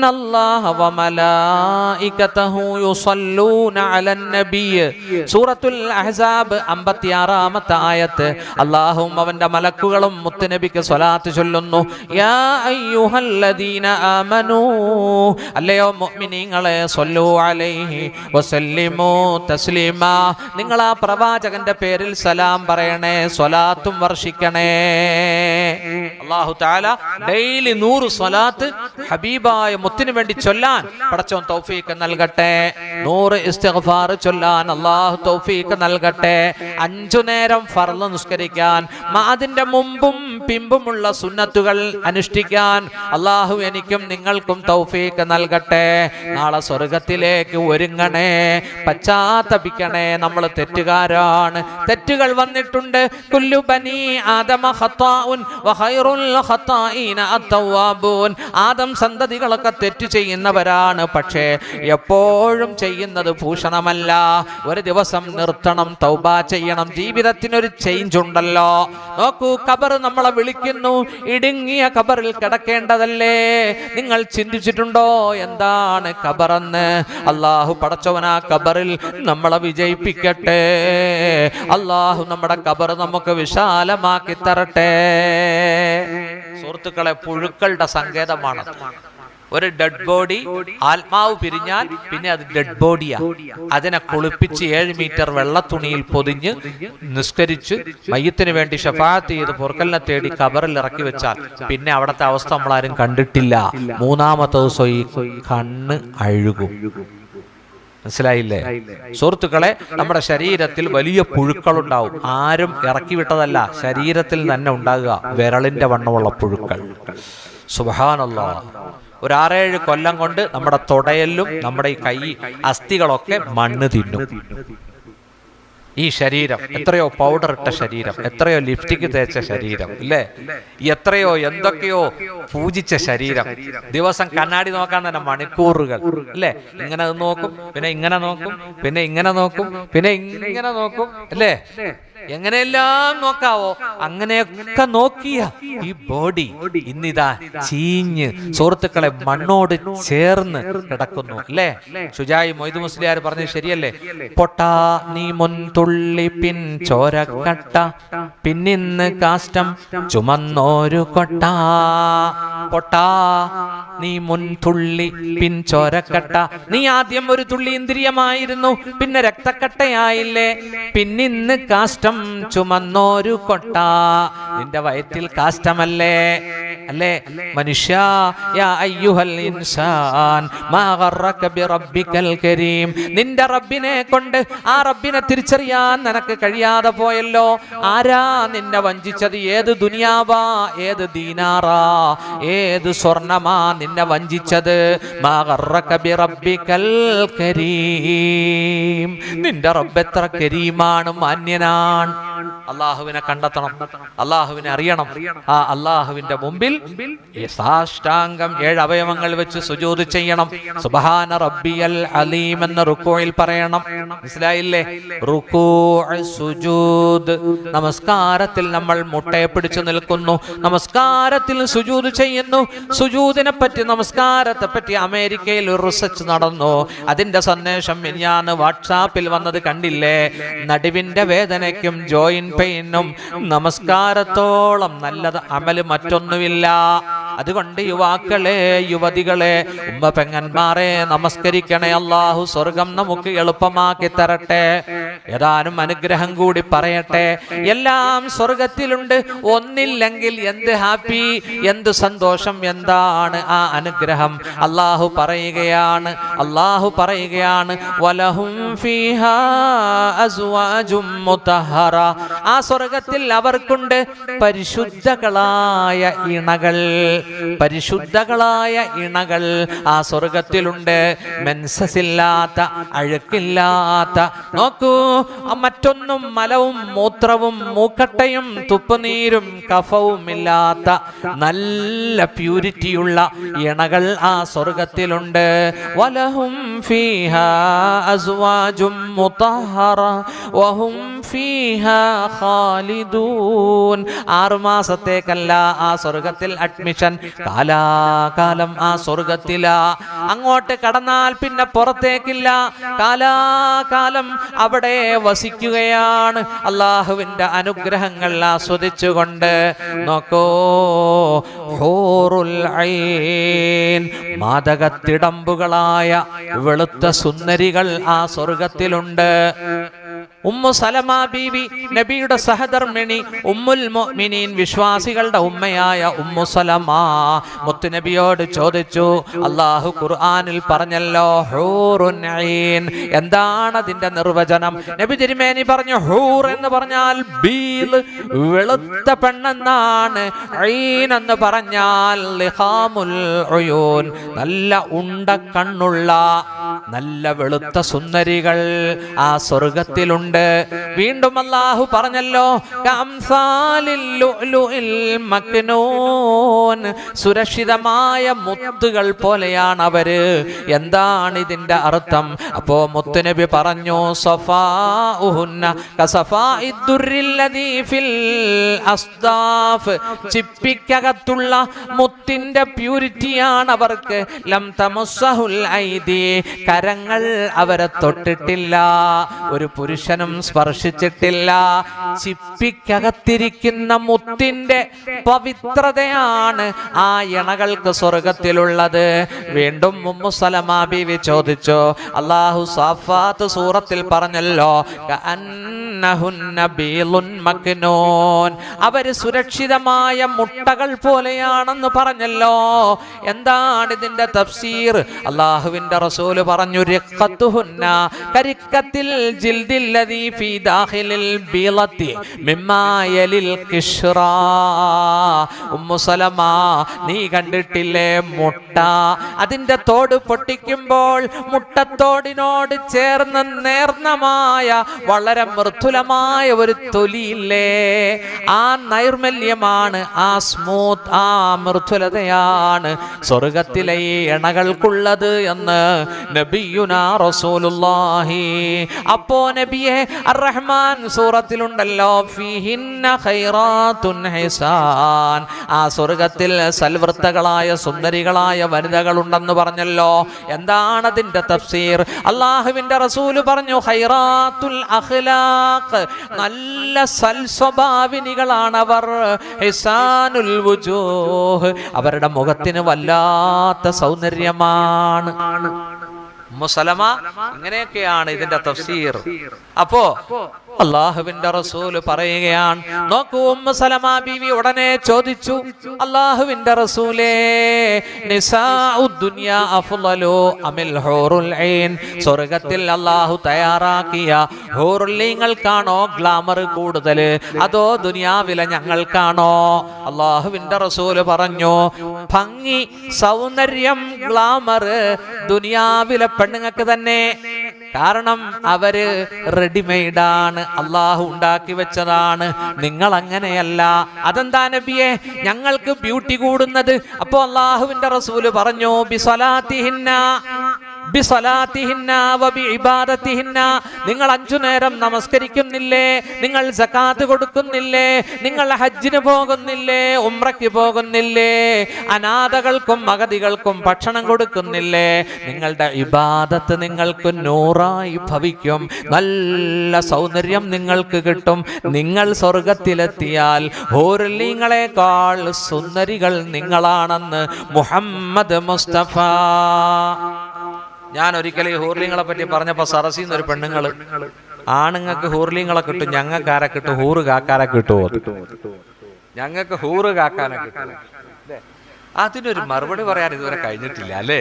ഇന്നല്ലാഹ വമലായികതഹു യുസല്ലൂന അലൻ നബിയ്യ്. സൂറത്തുൽ അഹ്സാബ് 56-ാമത്തെ ആയത്ത്. അല്ലാഹുവും അവന്റെ മലക്കുകളും മുത്തുനബിക്ക് സ്വലാത്ത് ചൊല്ലുന്നു. യാ അയ്യുഹല്ലദീന ആമനൂ, അല്ലയോ മുഅ്മിനീങ്ങളെ, സ്വല്ലു അലൈഹി വസല്ലിമു തസ്ലീമാ, നിങ്ങൾ ആ പ്രവാചകന്റെ പേരിൽ സലാം പറയണേ, സ്വലാത്തും വർഷിക്കണേ. അല്ലാഹു തആല ഡെയിലി 100 സ്വലാത്ത് ഹബീബായ മുത്തിന് വേണ്ടി ചൊല്ലാൻ പടച്ചോൻ തൗഫീഖ് നൽകട്ടെ. 100 ഇസ്തിഗ്ഫാർ ചൊല്ലാൻ അല്ലാഹു തൗഫീഖ് നൽകട്ടെ. 5 നേരം ഫർള് നിസ്കരിക്കാൻ, അതിന്റെ മുമ്പും പിമ്പുമുള്ള സുന്നത്തുകൾ അനുഷ്ഠിക്കാൻ അല്ലാഹു എനിക്കും നിങ്ങൾക്കും തൗഫീഖ് നൽകട്ടെ. നാളെ സ്വർഗത്തിലേക്ക് ഒരുങ്ങണേ, പശ്ചാത്തപിക്കണേ. നമ്മൾ തെറ്റുകാരാണ്, തെറ്റുകൾ വന്നിട്ടുണ്ട്. കുല്ലു ബനി ആദമ ഖത്താഉൻ വഖൈറുൽ ഖത്താഈന അത്തവാബൂൻ. ആദം സന്തതികളൊക്കെ തെറ്റ് ചെയ്യുന്നവരാണ്, പക്ഷേ എപ്പോഴും ചെയ്യുന്നത് ഭൂഷണമല്ല. ഒരു ദിവസം നിർത്തണം, തൗബ ചെയ്യണം. ജീവിതത്തിനൊരു ചേഞ്ച് ഉണ്ടല്ലോ. നോക്കൂ, ഖബർ നമ്മളെ വിളിക്കുന്നു. ഇടുങ്ങിയ ഖബറിൽ കിടക്കേണ്ടതല്ലേ? നിങ്ങൾ ചിന്തിച്ചിട്ടുണ്ടോ എന്താണ് ഖബറെന്ന്? അല്ലാഹു പടച്ചവനാ ഖബറിൽ നമ്മളെ വിജയിപ്പിക്കട്ടെ. അല്ലാഹു നമ്മുടെ ഖബർ നമുക്ക് വിശാലമാക്കി തരട്ടെ. സുഹൃത്തുക്കളെ, പുഴുക്കളുടെ സങ്കേതമാണ്. ഒരു ഡെഡ് ബോഡി, ആത്മാവ് പിരിഞ്ഞാൽ പിന്നെ അത് ഡെഡ് ബോഡിയാ. അതിനെ കുളിപ്പിച്ച് 7 മീറ്റർ വെള്ളത്തുണിയിൽ പൊതിഞ്ഞ് നിസ്കരിച്ച് മയ്യത്തിന് വേണ്ടി ശഫാഅത്ത് ചെയ്ത് പൊറുക്കലിനെ തേടി ഖബറിൽ ഇറക്കി വെച്ചാൽ പിന്നെ അവിടുത്തെ അവസ്ഥ നമ്മളാരും കണ്ടിട്ടില്ല. 3-ാമത്തെ ദിവസം ഈ കണ്ണ് അഴുകും. മനസ്സിലായില്ലേ സുഹൃത്തുക്കളെ? നമ്മുടെ ശരീരത്തിൽ വലിയ പുഴുക്കളുണ്ടാവും. ആരും ഇറക്കി വിട്ടതല്ല, ശരീരത്തിൽ തന്നെ ഉണ്ടാകുക. വിരളിന്റെ വണ്ണമുള്ള പുഴുക്കൾ. സുബ്ഹാനല്ലാഹ്. ഒരു 6-7 കൊല്ലം കൊണ്ട് നമ്മുടെ തുടയലും നമ്മുടെ ഈ കൈ അസ്ഥികളൊക്കെ മണ്ണ് തിന്നും. ഈ ശരീരം എത്രയോ പൗഡർ ഇട്ട ശരീരം, എത്രയോ ലിപ്സ്റ്റിക് തേച്ച ശരീരം, ഇല്ലേ? എത്രയോ എന്തൊക്കെയോ പൂജിച്ച ശരീരം. ദിവസം കണ്ണാടി നോക്കാൻ തന്നെ മണിക്കൂറുകൾ, അല്ലേ? ഇങ്ങനെ നോക്കും, പിന്നെ ഇങ്ങനെ നോക്കും, പിന്നെ ഇങ്ങനെ നോക്കും, പിന്നെ ഇങ്ങനെ നോക്കും, അല്ലേ? എങ്ങനെയെല്ലാം നോക്കാവോ അങ്ങനെയൊക്കെ നോക്കിയ ഈ ബോഡി ഇന്നിതാ ചീഞ്ഞ് സുഹൃത്തുക്കളെ മണ്ണോട് ചേർന്ന് കിടക്കുന്നു, അല്ലേ? ഷുജായി മൊയ്ദ് മുസ്ലിയാർ പറഞ്ഞത് ശരിയല്ലേ? പൊട്ടാ നീ മുൻതുള്ളി പിൻ ചോരക്കട്ട, പിന്നിന്ന് കാഷ്ടം ചുമന്നോരു കൊട്ട. പൊട്ടാ നീ മുൻതുള്ളി പിൻ ചോരക്കട്ട, നീ ആദ്യം ഒരു തുള്ളി ഇന്ദ്രിയമായിരുന്നു, പിന്നെ രക്തക്കട്ടയായില്ലേ, പിന്നിന്ന് കാഷ്ടം ചുമന്നോരു കൊട്ട. നിന്റെ വയറ്റിൽ കാഷ്ടമല്ലേ, അല്ലേ? മനുഷ്യ, യാ അയ്യുഹൽ ഇൻസാൻ മാ ഗറക ബിറബ്ബികൽ കരീം. നിന്റെ റബ്ബിനെ കൊണ്ട് ആ റബ്ബിനെ തിരിച്ചറിയാൻ നിനക്ക് കഴിയാതെ പോയല്ലോ. ആരാ നിന്നെ വഞ്ചിച്ചത്? ഏത് ദുനിയാവാ, ഏത് ദീനാറാ, ഏത് സ്വർണമാ നിന്നെ വഞ്ചിച്ചത്? മാ ഗറക ബിറബ്ബികൽ കരീം. നിന്റെ റബ്ബ് എത്ര കരീമാണ്, മാന്യനാണ്. അള്ളാഹുവിനെ കണ്ടെത്തണം, അള്ളാഹുവിനെ അറിയണം. ആ അള്ളാഹുവിന്റെ മുമ്പിൽ സാഷ്ടാംഗം 7 അവയവങ്ങൾ വെച്ച് സുജൂദ് ചെയ്യണം. സുബ്ഹാന റബ്ബിയൽ അലീം എന്ന് റുക്കൂഇൽ പറയണം. മനസ്സിലായില്ലേ? റുക്കൂഅ്, സുജൂദ്. നമസ്കാരത്തിൽ നമ്മൾ മുട്ടയെ പിടിച്ചു നിൽക്കുന്നു, നമസ്കാരത്തിൽ സുജൂദ് ചെയ്യുന്നു. സുജൂദിനെ പറ്റി, നമസ്കാരത്തെ പറ്റി അമേരിക്കയിൽ ഒരു റിസർച്ച് നടന്നു. അതിന്റെ സന്ദേശം മിനിഞ്ഞാന്ന് വാട്സാപ്പിൽ വന്നത് കണ്ടില്ലേ? നടുവിന്റെ വേദനയ്ക്കും ജോയിന്റ് പെയിനും നമസ്കാരത്തോളം നല്ലത് അമല് മറ്റൊന്നുമില്ല. അതുകൊണ്ട് യുവാക്കളെ, യുവതികളെ, ഉമ്മ പെങ്ങന്മാരെ, നമസ്കരിക്കണേ. അല്ലാഹു സ്വർഗം നമുക്ക് എളുപ്പമാക്കി തരട്ടെ. ഏതാനും അനുഗ്രഹം കൂടി പറയട്ടെ. എല്ലാം സ്വർഗത്തിലുണ്ട്, ഒന്നില്ലെങ്കിൽ എന്ത് ഹാപ്പി, എന്ത് സന്തോഷം, എന്താണ് ആ അനുഗ്രഹം? അല്ലാഹു പറയുകയാണ്, വലഹും ഫീഹാ അസ്വാജും മുതഹറ. ആ സ്വർഗത്തിൽ അവർക്കുണ്ട് പരിശുദ്ധകളായ ഇണകൾ. പരിശുദ്ധകളായ ഇണകൾ ആ സ്വർഗത്തിലുണ്ട്. മെൻസസില്ലാത്ത, അഴുക്കില്ലാത്ത. നോക്കൂ, മറ്റൊന്നും മലവും മൂത്രവും മൂക്കട്ടയും തുപ്പുനീരും കഫവും ഇല്ലാത്ത നല്ല പ്യൂരിറ്റിയുള്ള ഇണകൾ ആ സ്വർഗത്തിലുണ്ട്. വലഹും ഫീഹാ അസ്വാജും മുതഹറ വഹും ഫീഹാ ഖാലിദൂൻ. 6 മാസത്തേക്കല്ല ആ സ്വർഗത്തിൽ അഡ്മിഷൻ, കാലാകാലം ആ സ്വർഗത്തിലാ. അങ്ങോട്ട് കടന്നാൽ പിന്നെ പുറത്തേക്കില്ല, കാലാകാലം അവിടെ വസിക്കുകയാണ് അള്ളാഹുവിന്റെ അനുഗ്രഹങ്ങൾ ആസ്വദിച്ചുകൊണ്ട്. നോക്കൂ, ഹൂറുൽ ഐൻ, മാദകത്തിടമ്പുകളായ വെളുത്ത സുന്ദരികൾ ആ സ്വർഗത്തിലുണ്ട്. ഉമ്മു സലമ ബീവി, നബിയുടെ സഹധർമ്മിണി, ഉമ്മുൽ മുഅ്മിനീൻ, വിശ്വാസികളുടെ ഉമ്മയായ ഉമ്മു സലമ മുത്തുനബിയോട് ചോദിച്ചു, അല്ലാഹു ഖുർആനിൽ പറഞ്ഞല്ലോ ഹൂറുൻ ഐൻ, എന്താണ് അതിന്റെ നിർവചനം? നബി തിരുമേനി പറഞ്ഞു, ഹൂർ എന്ന് പറഞ്ഞാൽ ബീൽ, വെളുത്ത പെണ്ണെന്നാണ്. ഐൻ എന്ന് പറഞ്ഞാൽ ലിഹാമുൽ ഉയൂൻ, നല്ല ഉണ്ട കണ്ണുള്ള നല്ല വെളുത്ത സുന്ദരികൾ ആ സ്വർഗത്തിലുണ്ട്. വീണ്ടും അല്ലാഹു പറഞ്ഞല്ലോ, കംസാലിൽ ലുഅ്ലുഇൽ മക്നൂൻ, സുരക്ഷിതമായ മുത്തുകൾ പോലെയാണ് അവര്. എന്താണ് ഇതിന്റെ അർത്ഥം? അപ്പോ മുത്തുനബി പറഞ്ഞു, സഫാഉഹുന്ന കസഫാഇദ് ദുർരില്ലദീ ഫിൽ അസ്ദാഫ്, ചിപ്പിക്കകത്തുള്ള മുത്തിന്റെ പ്യൂരിറ്റിയാണ് അവർക്ക്. ലം തമസ്സഹുൽ ഐദി, കരങ്ങൾ അവരെ തൊട്ടിട്ടില്ല, ഒരു പുരുഷനും സ്പർശിച്ചിട്ടില്ല. ചിപ്പിക്കകത്തിരിക്കുന്ന മുത്തിന്റെ പവിത്രതയാണ് ആ ഇണകൾക്ക് സ്വർഗത്തിലുള്ളത്. വീണ്ടും ഉമ്മു സലമ ബീവി ചോദിച്ചു, അല്ലാഹു സാഫാത്ത് സൂറത്തിൽ പറഞ്ഞല്ലോ, കഅന്നഹുന്ന ബീലുൻ മക്നൂൻ, അവര് സുരക്ഷിതമായ മുട്ടകൾ പോലെയാണെന്ന് പറഞ്ഞല്ലോ. എന്താണ് ഇതിന്റെ തഫ്സീർ? അല്ലാഹുവിന്റെ റസൂല് പറഞ്ഞു, റിഖത്തുഹുന്ന കരിക്കത്തിൽ ജിൽദില്ലദീ ഫീ ദാഖിലിൽ ബീളത്തി മിമ്മാ യലിൽ ഖിശ്റാ. ഉമ്മു സലമ, നീ കണ്ടിട്ടില്ലേ മുട്ട? അതിന്റെ തോട് പൊട്ടിക്കുമ്പോൾ മുട്ടത്തോടിനോട് ചേർന്ന് നേർന്നമായ വളരെ മൃദുലമായ ഒരു തൊലിയില്ലേ, ആ നൈർമല്യമാണ്, ആ സ്മൂത്ത്, ആ മൃദുലതയാണ് സ്വർഗത്തിലെ ഈ ഇണകൾക്കുള്ളത് എന്ന് നബിയുനാ റസൂലുള്ളാഹി. അപ്പോ നബിയെ, അർ-റഹ്മാൻ സൂറത്തിലുണ്ടല്ലോ, ഫീഹിന്ന ഖൈറാത്തുൻ ഹിസാൻ, ആ സ്വർഗത്തിൽ സൽവൃത്തകളായ സുന്ദരികളായ വനിതകളുണ്ടെന്ന് പറഞ്ഞല്ലോ. എന്താണ് അതിന്റെ തഫ്സീർ? അല്ലാഹുവിന്റെ റസൂല് പറഞ്ഞു, ഖൈറാത്തുൽ അഖ്ലാഖ്, നല്ല സൽസ്വഭാവിനികളാണവർ. ഹിസാനുൽ വുജൂഹ്, അവരുടെ മുഖത്തിന് വല്ലാത്ത സൗന്ദര്യമാണ്. ഉമ്മു സലമ, ഇങ്ങനെയൊക്കെയാണ് ഇതിന്റെ തഫ്സീർ. അപ്പോ അള്ളാഹുവിന്റെ റസൂല് പറയുകയാണ്, നോക്കൂ, ഉമ്മു സലമ ബീവി ഉടനെ ചോദിച്ചു, അള്ളാഹുവിന്റെ റസൂലേ, നിസാഉദ് ദുനിയ അഫ്ളലു അമിൽ ഹൂറുൽ ഐൻ, സ്വർഗത്തിൽ അള്ളാഹു തയ്യാറാക്കിയ ഹൂറുല്ലീങ്ങൾക്കാണോ ഗ്ലാമർ കൂടുതൽ, അതോ ദുനിയാവിലെ ഞങ്ങൾക്കാണോ? അള്ളാഹുവിന്റെ റസൂല് പറഞ്ഞു, ഭംഗി, സൗന്ദര്യം, ഗ്ലാമർ ദുനിയാവിലെ പെണ്ണുങ്ങൾക്ക് തന്നെ. കാരണം അവര് റെഡിമെയ്ഡാണ്, അള്ളാഹു ഉണ്ടാക്കി വെച്ചതാണ്. നിങ്ങൾ അങ്ങനെയല്ല. അതെന്താ നബിയെ ഞങ്ങൾക്ക് ബ്യൂട്ടി കൂടുന്നത്? അപ്പോ അള്ളാഹുവിന്റെ റസൂല് പറഞ്ഞു, നിങ്ങൾ 5 നേരം നമസ്കരിക്കുന്നില്ലേ? നിങ്ങൾ സകാത്ത് കൊടുക്കുന്നില്ലേ? നിങ്ങൾ ഹജ്ജിന് പോകുന്നില്ലേ? ഉംറയ്ക്ക് പോകുന്നില്ലേ? അനാഥകൾക്കും അഗതികൾക്കും ഭക്ഷണം കൊടുക്കുന്നില്ലേ? നിങ്ങളുടെ ഇബാദത്ത് നിങ്ങൾക്ക് നൂറായി ഭവിക്കും, നല്ല സൗന്ദര്യം നിങ്ങൾക്ക് കിട്ടും. നിങ്ങൾ സ്വർഗത്തിലെത്തിയാൽ ഹൂറുല്ലീങ്ങളെക്കാൾ സുന്ദരികൾ നിങ്ങളാണെന്ന് മുഹമ്മദ് മുസ്തഫ. ഞാൻ ഒരിക്കലും ഈ ഹൂർലിങ്ങളെ പറ്റി പറഞ്ഞപ്പോ സറസിന്ന് ഒരു പെണ്ണുങ്ങള്, ആണുങ്ങൾക്ക് ഹൂർലിങ്ങളെ കിട്ടും, ഞങ്ങൾക്ക് ആരെ കിട്ടും? ഹൂറ് കാക്കാരെ കിട്ടുമോ? ഞങ്ങൾക്ക് ഹൂറ് കാക്കാനെ കിട്ടും. അതിനൊരു മറുപടി പറയാൻ ഇതുവരെ കഴിഞ്ഞിട്ടില്ല അല്ലേ?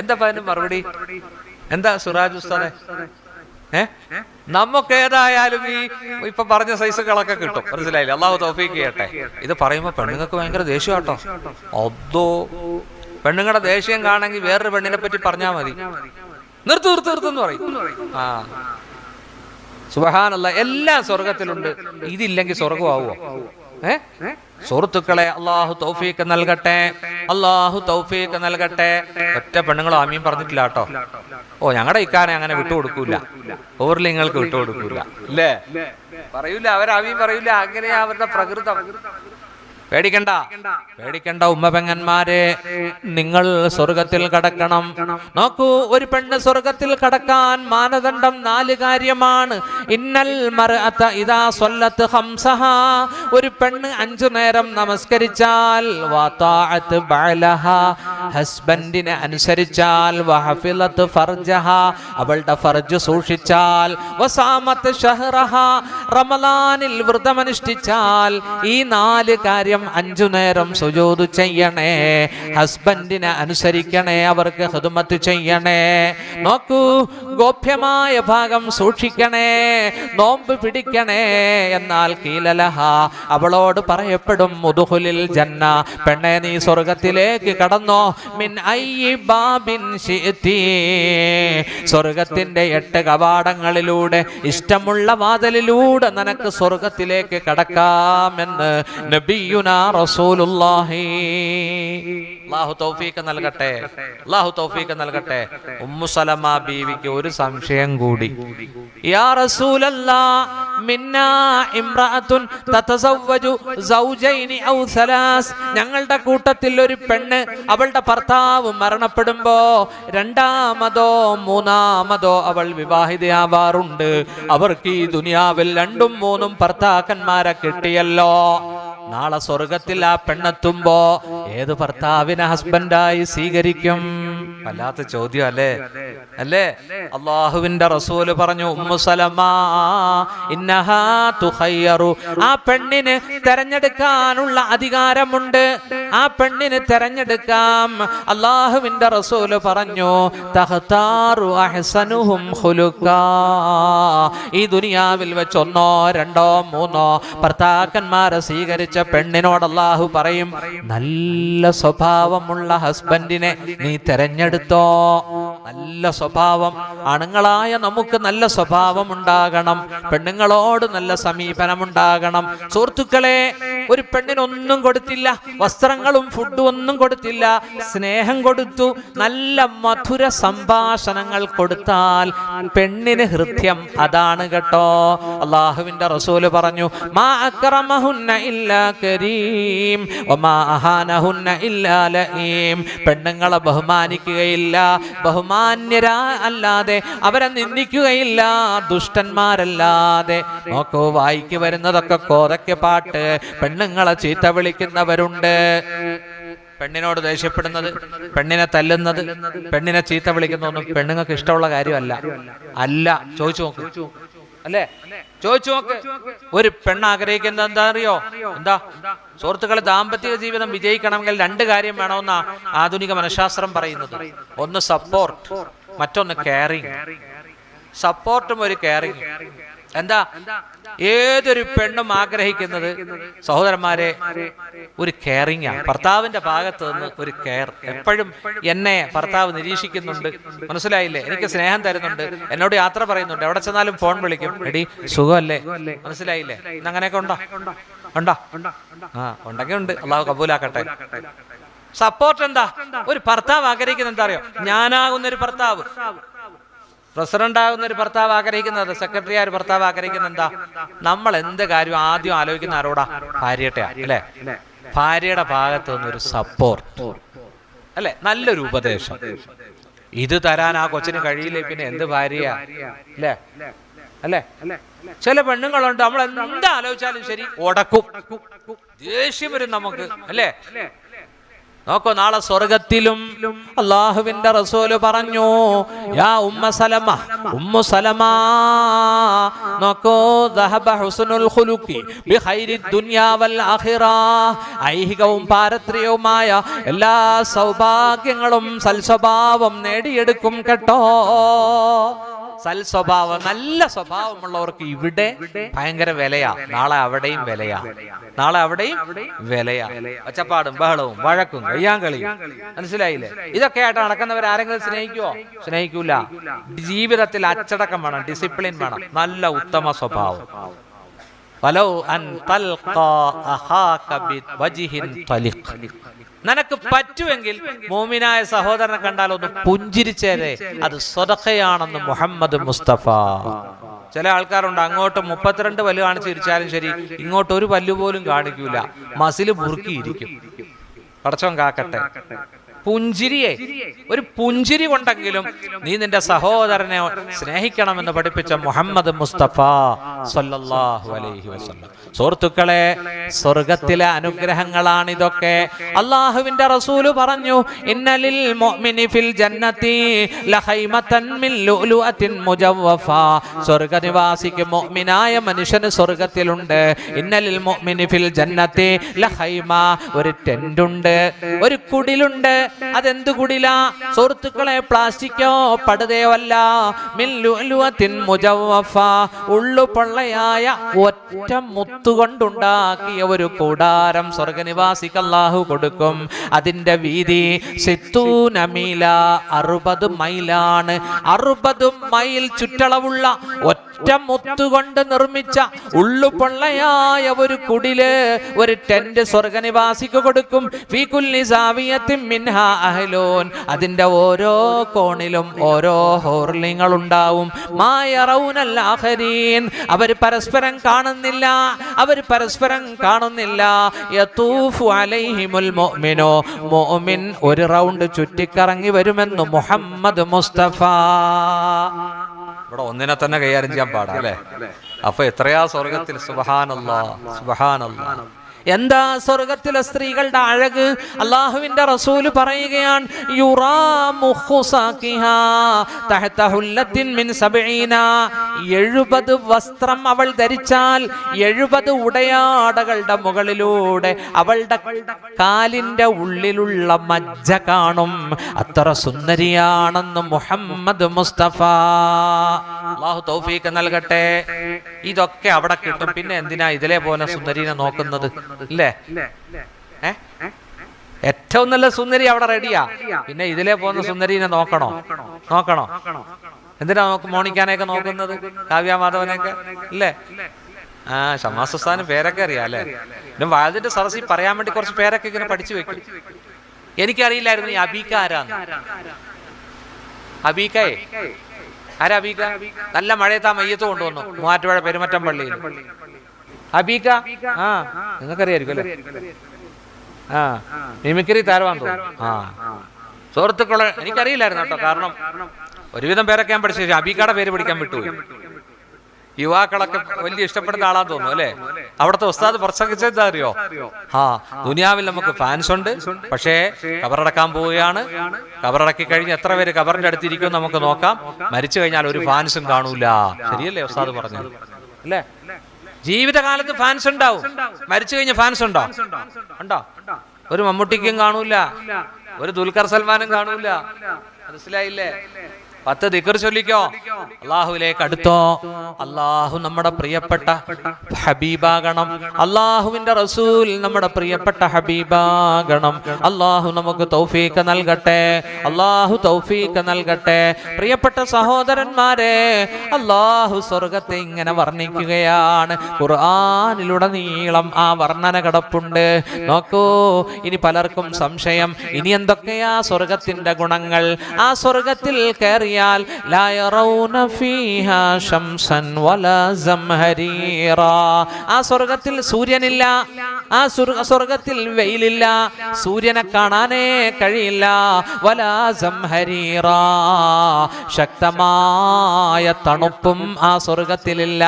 എന്താ അതിന് മറുപടി? എന്താ സുറാജ് ഉസ്താദെ? നമുക്ക് ഏതായാലും ഈ ഇപ്പൊ പറഞ്ഞ സൈസുകളൊക്കെ കിട്ടും, മനസ്സിലായില്ലേ? അള്ളാഹു തൗഫീഖ് ചെയ്യട്ടെ. ഇത് പറയുമ്പോ പെണ്ണുങ്ങൾക്ക് ഭയങ്കര ദേഷ്യം കേട്ടോ. അതോ പെണ്ണുങ്ങളുടെ ദേഷ്യം കാണെങ്കിൽ വേറൊരു പെണ്ണിനെ പറ്റി പറഞ്ഞാൽ മതി, നിർത്തുന്ന് പറയും. ആ സുബ്ഹാനല്ലാഹ്, എല്ലാം സ്വർഗത്തിലുണ്ട്. ഇതില്ലെങ്കിൽ സ്വർഗമാവോ? സുഹൃത്തുക്കളെ, അള്ളാഹു തൗഫീഖ് നൽകട്ടെ, അള്ളാഹു തൗഫീഖ് നൽകട്ടെ. ഒറ്റ പെണ്ണുങ്ങളും ആമീൻ പറഞ്ഞിട്ടില്ല കേട്ടോ. ഓ, ഞങ്ങളുടെ ഇക്കാനെ അങ്ങനെ വിട്ടുകൊടുക്കൂല, ഓർലിങ്ങൾക്ക് വിട്ടുകൊടുക്കൂല അല്ലേ, പറയൂല, അവരാമീൻ പറയൂല. അങ്ങനെയാ അവരുടെ പ്രകൃതം. പേടിക്കണ്ട, പേടിക്കണ്ട ഉമ്മ പെങ്ങന്മാരെ, നിങ്ങൾ സ്വർഗത്തിൽ കടക്കണം. നോക്കൂ, ഒരു പെണ്ണ് സ്വർഗത്തിൽ കടക്കാൻ മാനദണ്ഡം 4 കാര്യമാണ്. ഇന്നൽ മർഅത ഇദാ സ്വല്ലത്ത് ഖംസഹാ, ഒരു പെണ്ണ് 5 നേരം നമസ്കരിച്ചാൽ, വതഅത് ബഅലഹാ, ഹസ്ബൻഡിനെ അനുസരിച്ചാൽ, വഹഫിലത്ത് ഫർജഹാ, അവളുടെ ഫർജ് സൂക്ഷിച്ചാൽ, വസാമത്ത് ഷഹ്റഹാ, റമളാനിൽ വ്രതമനുഷ്ഠിച്ചാൽ, ഈ 4 കാര്യം 5 നേരം സുജൂദ് ചെയ്യണേ, ഹസ്ബൻഡിനെ അനുസരിക്കണേ, അവർക്ക് ഖിദ്മത്ത് ചെയ്യണേ. നോക്കൂ, ഗോപ്യമായ ഭാഗം സൂക്ഷിക്കണേ, നോമ്പ് പിടിക്കണേ. എന്നാൽ കീലലഹ, അവളോട് പറയപ്പെടും, ഉദ്ഖുലിൽ ജന്ന, പെണ്ണെ നീ സ്വർഗത്തിലേക്ക് കടന്നോ, മിൻ അയ്യി ബാബിൻ ശിഅതി, സ്വർഗത്തിന്റെ 8 കവാടങ്ങളിലൂടെ, ഇഷ്ടമുള്ള വാതിലിലൂടെ നിനക്ക് സ്വർഗത്തിലേക്ക് കടക്കാമെന്ന് നബിയുനാ റസൂലുള്ളാഹി. അല്ലാഹു തൗഫീഖ് നൽകട്ടെ, അല്ലാഹു തൗഫീഖ് നൽകട്ടെ. ഉമ്മു സലമ ബീവിക്ക് ഒരു സംശയം കൂടി. യാ റസൂലല്ലാഹ്, മിന്നാ ഇംറഅത്തുൻ തതസവ്വജു സൗജൈനി ഔ സലാസ്, ഞങ്ങളുടെ കൂട്ടത്തിൽ ഒരു പെണ്ണ് അവളുടെ ഭർത്താവ് മരണപ്പെടുമ്പോ 2ാമതോ 3ാമതോ അവൾ വിവാഹിതയാവാറുണ്ട്. അവർക്ക് ഈ ദുനിയാവിൽ 2ഉം 3ഉം ഭർത്താക്കന്മാരെ കിട്ടിയല്ലോ. നാളെ സ്വർഗത്തിൽ ആ പെണ്ണെത്തുമ്പോ ഏത് ഭർത്താവിനെ ഹസ്ബൻഡായി സ്വീകരിക്കും? വല്ലാത്ത ചോദ്യം അല്ലേ, അല്ലേ? അള്ളാഹുവിന്റെ റസൂല് പറഞ്ഞു, ഉമ്മു സലമ ഇന്നഹാ തുഖയ്യറു, ആ പെണ്ണിന് തെരഞ്ഞെടുക്കാനുള്ള അധികാരമുണ്ട്, ആ പെണ്ണിന് തെരഞ്ഞെടുക്കാം. അള്ളാഹുവിന്റെ റസൂല് പറഞ്ഞു, തഖ്താറു അഹ്സനുഹും ഖുലുഖാ, ഈ ദുനിയാവിൽ വെച്ച് 1, 2, 3 ഭർത്താക്കന്മാരെ സ്വീകരിച്ച പെണ്ണിനോട് അല്ലാഹു പറയും, നല്ല സ്വഭാവമുള്ള ഹസ്ബൻഡിനെ നീ തെരഞ്ഞെടുത്തോ. നല്ല സ്വഭാവം, ആണുങ്ങളായ നമുക്ക് നല്ല സ്വഭാവം ഉണ്ടാകണം, പെണ്ണുങ്ങളോട് നല്ല സമീപനം ഉണ്ടാകണം. സുഹൃത്തുക്കളെ, ഒരു പെണ്ണിനൊന്നും കൊടുത്തില്ല, വസ്ത്രങ്ങളും ഫുഡും ഒന്നും കൊടുത്തില്ല, സ്നേഹം കൊടുത്തു, നല്ല മധുര സംഭാഷണങ്ങൾ കൊടുത്താൽ പെണ്ണിന് ഹൃദയം അതാണ് കേട്ടോ. അള്ളാഹുവിന്റെ റസൂല് പറഞ്ഞു, മാ അക്രമഹുന്ന ഇല്ലാ കരീം വമാ അഹാനഹുന്ന ഇല്ലാ ലഈം, പെണ്ണുങ്ങളെ ബഹുമാനിക്കുകയില്ല, ബഹുമാന്യരാ അല്ലാതെ അവരെ നിന്ദിക്കുകയില്ല, ദുഷ്ടന്മാരല്ലാതെ. നോക്കൂ, വായിക്ക് വരുന്നതൊക്കെ കോതയ്ക്ക് പാട്ട്, പെണ്ണുങ്ങളെ ചീത്ത വിളിക്കുന്നവരുണ്ട്, പെണ്ണിനോട് ദേഷ്യപ്പെടുന്നത്, പെണ്ണിനെ തല്ലുന്നത്, പെണ്ണിനെ ചീത്ത വിളിക്കുന്നതൊന്നും പെണ്ണുങ്ങൾക്ക് ഇഷ്ടമുള്ള കാര്യമല്ല. അല്ല, ചോദിച്ചു നോക്ക്, അല്ലേ? ചോദിച്ചു നോക്ക്. ഒരു പെണ്ണ് ആഗ്രഹിക്കുന്നത് എന്താ അറിയോ? എന്താ സുഹൃത്തുക്കളെ? ദാമ്പത്യ ജീവിതം വിജയിക്കണമെങ്കിൽ 2 കാര്യം വേണമെന്നാ ആധുനിക മനഃശാസ്ത്രം പറയുന്നത്. ഒന്ന് സപ്പോർട്ട്, മറ്റൊന്ന് കെയറിങ്. സപ്പോർട്ടും ഒരു കെയറിങ്. എന്താ ഏതൊരു പെണ്ണും ആഗ്രഹിക്കുന്നത്? സഹോദരന്മാരെ, ഒരു കെയറിങ് ആണ്. ഭർത്താവിന്റെ ഭാഗത്ത് നിന്ന് ഒരു കെയർ. എപ്പോഴും എന്നെ ഭർത്താവ് നിരീക്ഷിക്കുന്നുണ്ട്, മനസ്സിലായില്ലേ? എനിക്ക് സ്നേഹം തരുന്നുണ്ട്, എന്നോട് യാത്ര പറയുന്നുണ്ട്, എവിടെ ചെന്നാലും ഫോൺ വിളിക്കും, എടി സുഖമല്ലേ, മനസ്സിലായില്ലേ? ഇന്ന് അങ്ങനെയൊക്കെ ഉണ്ടോ? ഉണ്ടോ? ആ, ഉണ്ടെങ്കിൽ ഉണ്ട്, അള്ളാഹു കബൂലാക്കട്ടെ. സപ്പോർട്ട് എന്താ? ഒരു ഭർത്താവ് ആഗ്രഹിക്കുന്നത് എന്താ അറിയോ? ഞാനാകുന്നൊരു ഭർത്താവ്, പ്രസിഡന്റ് ആകുന്ന ഒരു ഭർത്താവ് ആഗ്രഹിക്കുന്നത്, സെക്രട്ടറി ആയ ഒരു ഭർത്താവ് ആഗ്രഹിക്കുന്നത് എന്താ? നമ്മൾ എന്ത് കാര്യം ആദ്യം ആലോചിക്കുന്ന ആരോടാ? ഭാര്യയുടെ, അല്ലെ? ഭാര്യയുടെ ഭാഗത്ത് നിന്നൊരു സപ്പോർട്ട്, അല്ലെ? നല്ലൊരു ഉപദേശം. ഇത് തരാൻ ആ കൊച്ചിന് കഴിയില്ലേ, പിന്നെ എന്ത് ഭാര്യയാ, അല്ലേ? അല്ലേ? ചില പെണ്ണുങ്ങളുണ്ട്, നമ്മൾ എന്താ ആലോചിച്ചാലും ശരി ഉടക്കും, ദേഷ്യം വരും നമുക്ക്, അല്ലേ? നോക്കൂ, നാളെ സ്വർഗത്തിലും അള്ളാഹുവിന്റെ റസൂല് പറഞ്ഞു, യാ ഉമ്മ സലമ, ഉമ്മു സലമ, നോക്കൂ, ദഹബ ഹുസ്നുൽ ഖുലുഖി ബിഖൈരി ദുനിയാ വൽ ആഖിറ, ഐഹികവും പാരത്രികവുമായ എല്ലാ സൗഭാഗ്യങ്ങളും സൽസ്വഭാവം നേടിയെടുക്കും കേട്ടോ. സൽസ്വഭാവം, നല്ല സ്വഭാവമുള്ളവർക്ക് ഇവിടെ ഭയങ്കര വിലയാ, നാളെ അവിടെയും വിലയാ, നാളെ അവിടെയും വിലയാ. ഒച്ചപ്പാടും ബഹളവും വഴക്കും കയ്യാങ്കളിയും, മനസ്സിലായില്ലേ? ഇതൊക്കെ ആയിട്ട് നടക്കുന്നവർ ആരെങ്കിലും സ്നേഹിക്കുവോ? സ്നേഹിക്കൂല. ജീവിതത്തിൽ അച്ചടക്കം വേണം, ഡിസിപ്ലിൻ വേണം, നല്ല ഉത്തമ സ്വഭാവം. വലൗ അൻ തൽഖാ അഖാക ബിവജ്ഹിൻ തലിഖ്. നിനക്ക് പറ്റുമെങ്കിൽ മോമിനായ സഹോദരനെ കണ്ടാൽ ഒന്ന് പുഞ്ചിരിച്ചേരെ, അത് സ്വതഖയാണെന്ന് മുഹമ്മദ് മുസ്തഫ. ചില ആൾക്കാരുണ്ട്, അങ്ങോട്ട് 32 പല്ല് കാണിച്ച് ചിരിച്ചാലും ശരി, ഇങ്ങോട്ട് ഒരു പല്ലു പോലും കാണിക്കൂല, മസില് മുറുക്കിയിരിക്കും. പടച്ചോൻ കാക്കട്ടെ. പുഞ്ചിരിയെ, ഒരു പുഞ്ചിരി കൊണ്ടെങ്കിലും നീ നിന്റെ സഹോദരനെ സ്നേഹിക്കണമെന്ന് പഠിപ്പിച്ച മുഹമ്മദ് മുസ്തഫ സല്ലല്ലാഹു അലൈഹി വസല്ലം. സുഹൃത്തുക്കളെ, സ്വർഗത്തിലെ അനുഗ്രഹങ്ങളാണ് ഇതൊക്കെ. അള്ളാഹുവിന്റെ റസൂല് പറഞ്ഞു, ഇന്നലിൽ മുഅ്മിനി ഫിൽ ജന്നതി ലഖൈമതൻ മിൻ ലുഅലുഅത്തിൻ മുജവ്വഫ. സ്വർഗ്ഗനിവാസിക്ക് മുഅ്മിനായ മനുഷ്യന് സ്വർഗ്ഗത്തിലുണ്ട്. ഇന്നലിൽ മുഅ്മിനി ഫിൽ ജന്നതി ലഖൈമ, ഒരു ടെന്റുണ്ട്, ഒരു കുടിലുണ്ട്. അതെന്ത് കുടിലാ സുഹൃത്തുക്കളെ? പ്ലാസ്റ്റിക്കോ പടുതയോ അല്ല. മിൻ ലുഅലുഅത്തിൻ മുജവ്വഫ, ഉള്ളുപൊള്ളയായ ഒറ്റ മുത്തുകൊണ്ടുണ്ടാക്കിയ ഒരു കൂടാരം സ്വർഗ്ഗനിവാസിക്ക് അല്ലാഹു കൊടുക്കും. അതിന്റെ വീതി 60 മീല, 60 മൈലാണ്. 60 മൈൽ ചുറ്റളവുള്ള ഒറ്റ മുത്തുകൊണ്ട് നിർമ്മിച്ച ഉള്ളുപൊള്ളയായ ഒരു കുടില്, ഒരു ടെന്റ് സ്വർഗ്ഗനിവാസിക്ക് കൊടുക്കും. ഫീ കുല്ലി സാവിയത്തിൻ മിൻഹാ അഹ്ലൂൻ, അതിന്റെ ഓരോ കോണിലും ഓരോ ഹോർലിങ്ങൾ ഉണ്ടാവും. മാ യറൗനൽ ആഖരീൻ, അവർ പരസ്പരം കാണുന്നില്ല, അവർ പരസ്പരം കാണുന്നില്ല. യതൂഫു അലൈഹിമുൽ മുഅ്മിനു, മുഅ്മിൻ ഒരു റൗണ്ട് ചുറ്റിക്കറങ്ങി വരുമെന്ന് മുഹമ്മദ് മുസ്തഫ. ഇവിടെ ഒന്നിനെ തന്നെ കൈകാര്യം ചെയ്യാൻ പാടാ അല്ലേ? അപ്പൊ എത്രയാ സ്വർഗത്തിൽ. സുബ്ഹാനല്ലാഹ്, സുബ്ഹാനല്ലാഹ്. എന്താ സ്വർഗത്തിലെ സ്ത്രീകളുടെ അഴക്? അള്ളാഹുവിന്റെ റസൂല് പറയുകയാണ്, യുറാ മുഖുസാകിഹാ തഹത ഹുല്ലത്തിൻ മിൻ 70. 70 വസ്ത്രം അവൾ ധരിച്ചാൽ 70 ഉടയാടകളുടെ മുകളിലൂടെ അവളുടെ കാലിന്റെ ഉള്ളിലുള്ള മജ്ജ കാണും. അത്ര സുന്ദരിയാണെന്ന് മുഹമ്മദ് മുസ്തഫ. അള്ളാഹു തൗഫീഖ് നൽകട്ടെ. ഇതൊക്കെ അവിടെ കിട്ടും. പിന്നെ എന്തിനാ ഇതിലെ പോലെ സുന്ദരീനെ നോക്കുന്നത് ഇല്ലേ? ഏറ്റവും നല്ല സുന്ദരി അവിടെ റെഡിയാ. പിന്നെ ഇതിലെ പോകുന്ന സുന്ദരീനെ നോക്കണോ? എന്തിനാ മോണിക്കാനെയൊക്കെ നോക്കുന്നത്? കാവ്യ മാധവനെയൊക്കെ ഇല്ലേ? ഷമാസ് ഉസ്താദിന് പേരൊക്കെ അറിയാം അല്ലേ? പിന്നെ വാതിന്റെ സദസ്സിൽ പറയാൻ വേണ്ടി കുറച്ച് പേരൊക്കെ ഇങ്ങനെ പഠിച്ചു വെക്കും. എനിക്കറിയില്ലായിരുന്നു ഈ അബീക്ക ആരാന്ന്. അബീക്കയെ ആരാ അബീക്ക? നല്ല മഴയത്താ മയ്യത്ത് കൊണ്ടുവന്നു മൂവാറ്റുപുഴ പെരുമറ്റം പള്ളിയിൽ. അബീക്ക നിങ്ങൾക്കറിയായിരിക്കും അല്ലേ? മിമിക്രി താരമാണെന്ന് തോന്നുന്നു. സുഹൃത്തുക്കളെ, എനിക്കറിയില്ലായിരുന്നു കേട്ടോ. കാരണം ഒരുവിധം പേരൊക്കെ ഞാൻ പഠിച്ചു. അബീക്കയുടെ പേര് പഠിക്കാൻ വിട്ടുപോയി. യുവാക്കളൊക്കെ വലിയ ഇഷ്ടപ്പെടുന്ന ആളാന്ന് തോന്നുന്നു അല്ലെ? അവിടുത്തെ ഉസ്താദ് പ്രസംഗിച്ചത് അറിയോ? ദുനിയാവിൽ നമുക്ക് ഫാൻസ് ഉണ്ട്, പക്ഷേ കബറടക്കാൻ പോവുകയാണ്. കബറടക്കി കഴിഞ്ഞ് എത്ര പേര് കബറിന്റെ അടുത്തിരിക്കും നമുക്ക് നോക്കാം. മരിച്ചു കഴിഞ്ഞാൽ ഒരു ഫാൻസും കാണൂല. ശരിയല്ലേ ഉസ്താദ് പറഞ്ഞത് അല്ലേ? ജീവിതകാലത്ത് ഫാൻസ് ഉണ്ടാവും, മരിച്ചു കഴിഞ്ഞ ഫാൻസ് ഉണ്ടോ? ഒരു മമ്മൂട്ടിക്കും കാണൂല, ഒരു ദുൽഖർ സൽമാനും കാണൂല. മനസ്സിലായില്ലേ? 10 ദിക്ർ ചൊല്ലിക്കോ, അള്ളാഹുവിലേക്ക് അടുത്തോ. അള്ളാഹു നമ്മുടെ പ്രിയപ്പെട്ട ഹബീബാകണം. അള്ളാഹുവിന്റെ റസൂൽ നമ്മുടെ പ്രിയപ്പെട്ട ഹബീബാകണം. അള്ളാഹു നമുക്ക് തൗഫീഖ് നൽകട്ടെ. അള്ളാഹു തൗഫീഖ് നൽകട്ടെ. പ്രിയപ്പെട്ട സഹോദരന്മാരെ, അള്ളാഹു സ്വർഗത്തെ ഇങ്ങനെ വർണ്ണിക്കുകയാണ്. ഖുർആനിലുടനീളം ആ വർണ്ണന കിടപ്പുണ്ട്. നോക്കൂ, ഇനി പലർക്കും സംശയം, ഇനി എന്തൊക്കെയാ സ്വർഗത്തിന്റെ ഗുണങ്ങൾ? ആ സ്വർഗത്തിൽ കയറി لا يرون فيها شمسا ولا زمهريرا. ആ സ്വർഗത്തിൽ സൂര്യനില്ല, ആ സ്വർഗത്തിൽ വെയിലില്ല, സൂര്യനെ കാണാനേ കഴിയില്ല. വലാ സംഹരീറാ, ശക്തമായ തണുപ്പും ആ സ്വർഗത്തിലില്ല.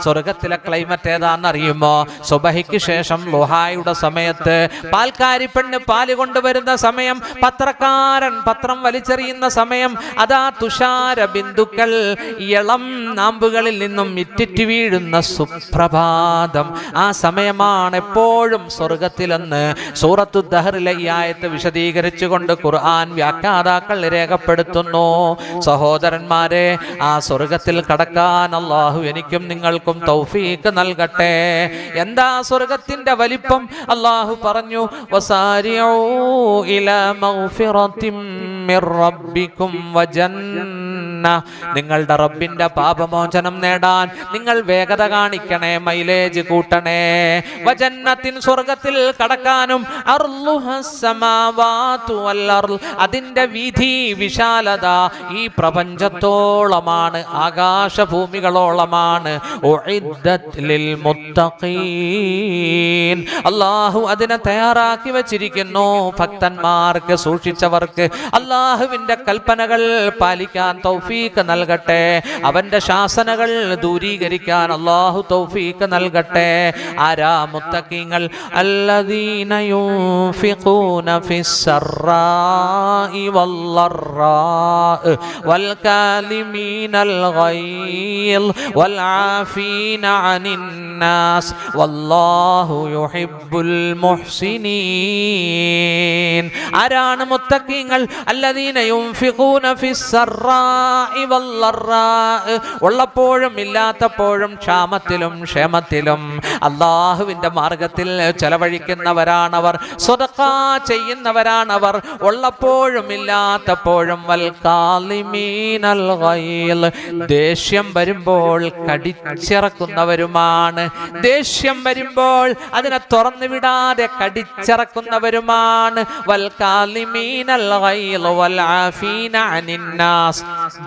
സ്വർഗത്തിലെ ക്ലൈമറ്റ് ഏതാണെന്നറിയുമോ? സുബഹിക്ക് ശേഷം ലുഹായുടെ സമയത്ത് പാൽക്കാരി പെണ്ണ് പാല് കൊണ്ടുവരുന്ന സമയം, പത്രക്കാരൻ പത്രം വലിച്ചെറിയുന്ന സമയം, അതാ തുഷാര ബിന്ദുക്കൾ ഇളം നാമ്പുകളിൽ നിന്നും ഇറ്റിറ്റ് വീഴുന്ന സുപ്രഭാതം. ആ സമയമാണ് എപ്പോഴും സ്വർഗത്തിലെന്ന് സൂറത്തു ദഹറിലെ ഈ ആയത്ത് വിശദീകരിച്ചുകൊണ്ട് ഖുർആൻ വ്യാഖ്യാതാക്കൾ രേഖപ്പെടുത്തുന്നു. സഹോദരന്മാരെ, ആ സ്വർഗത്തിൽ കടക്കാൻ അല്ലാഹു എനിക്കും നിങ്ങൾക്കും തൗഫീഖ് നൽകട്ടെ. എന്താ സ്വർഗത്തിന്റെ വലിപ്പം? അല്ലാഹു പറഞ്ഞു, വസാരിഊ ഇലാ മഗ്ഫിറത്തിൻ മിർ റബ്ബിക്കും വജന്ന നിങ്ങളുടെ റബ്ബിന്റെ പാപമോചനം നേടാൻ നിങ്ങൾ വേഗത കാണിക്കണേ, മൈലേജ് കൂട്ടണേ. വജന്നത്തിൻ സ്വർഗത്തിൽ കടക്കാനും അതിന്റെ വീതി വിശാലത ഈ പ്രപഞ്ചത്തോളമാണ്, ആകാശഭൂമികളോളമാണ്. അല്ലാഹു അതിനെ തയ്യാറാക്കി വച്ചിരിക്കുന്നു ഭക്തന്മാർക്ക്, സൂക്ഷിച്ചവർക്ക്. അല്ലാഹുവിന്റെ കൽപ്പനകൾ പാലിക്കാൻ തൗഫീഖ് നൽകട്ടെ, അവന്റെ ശാസനകൾ ദൂരീകരിക്കാൻ അല്ലാഹു തൗഫീഖ് നൽകട്ടെ. ആരാ മുത്തഖീങ്ങൾ? അല്ലദീന യുൻഫിഖൂന ഫിസ്സറാഇ വല്ലറാഇ വൽകാലിമീനൽ ഗൈൽ വൽആഫീന അനിന്നാസ് വല്ലാഹു യുഹിബ്ബുൽ മുഹ്സിനീൻ. ആരാണ് മുത്തഖീങ്ങൾ? അല്ലദീന യുൻഫിഖൂന ഫിസ്സറാഇ വല്ലറാഇ, ഉള്ളപ്പോഴും ഇല്ലാത്തപ്പോഴും, ക്ഷാമത്തിലും ക്ഷേമത്തിലും അല്ലാഹുവിന്റെ മാർഗത്തിൽ ചെലവഴിക്കുന്നവരാണവർ, സ്വതഖ ചെയ്യുന്നവരാണവർ, ഉള്ളപ്പോഴും ഇല്ലാത്തപ്പോഴും. വൽകാലിമീനൽ ഗൈൽ, ദേഷ്യം വരുമ്പോൾ കടിച്ചിറക്കുന്നവരുമാണ്, ദേഷ്യം വരുമ്പോൾ അതിനെ തുറന്നു വിടാതെ കടിച്ചിറക്കുന്നവരുമാണ്. വൽകാലിമീനൽ ഗൈൽ വൽആഫീന അനിന്നാസ്,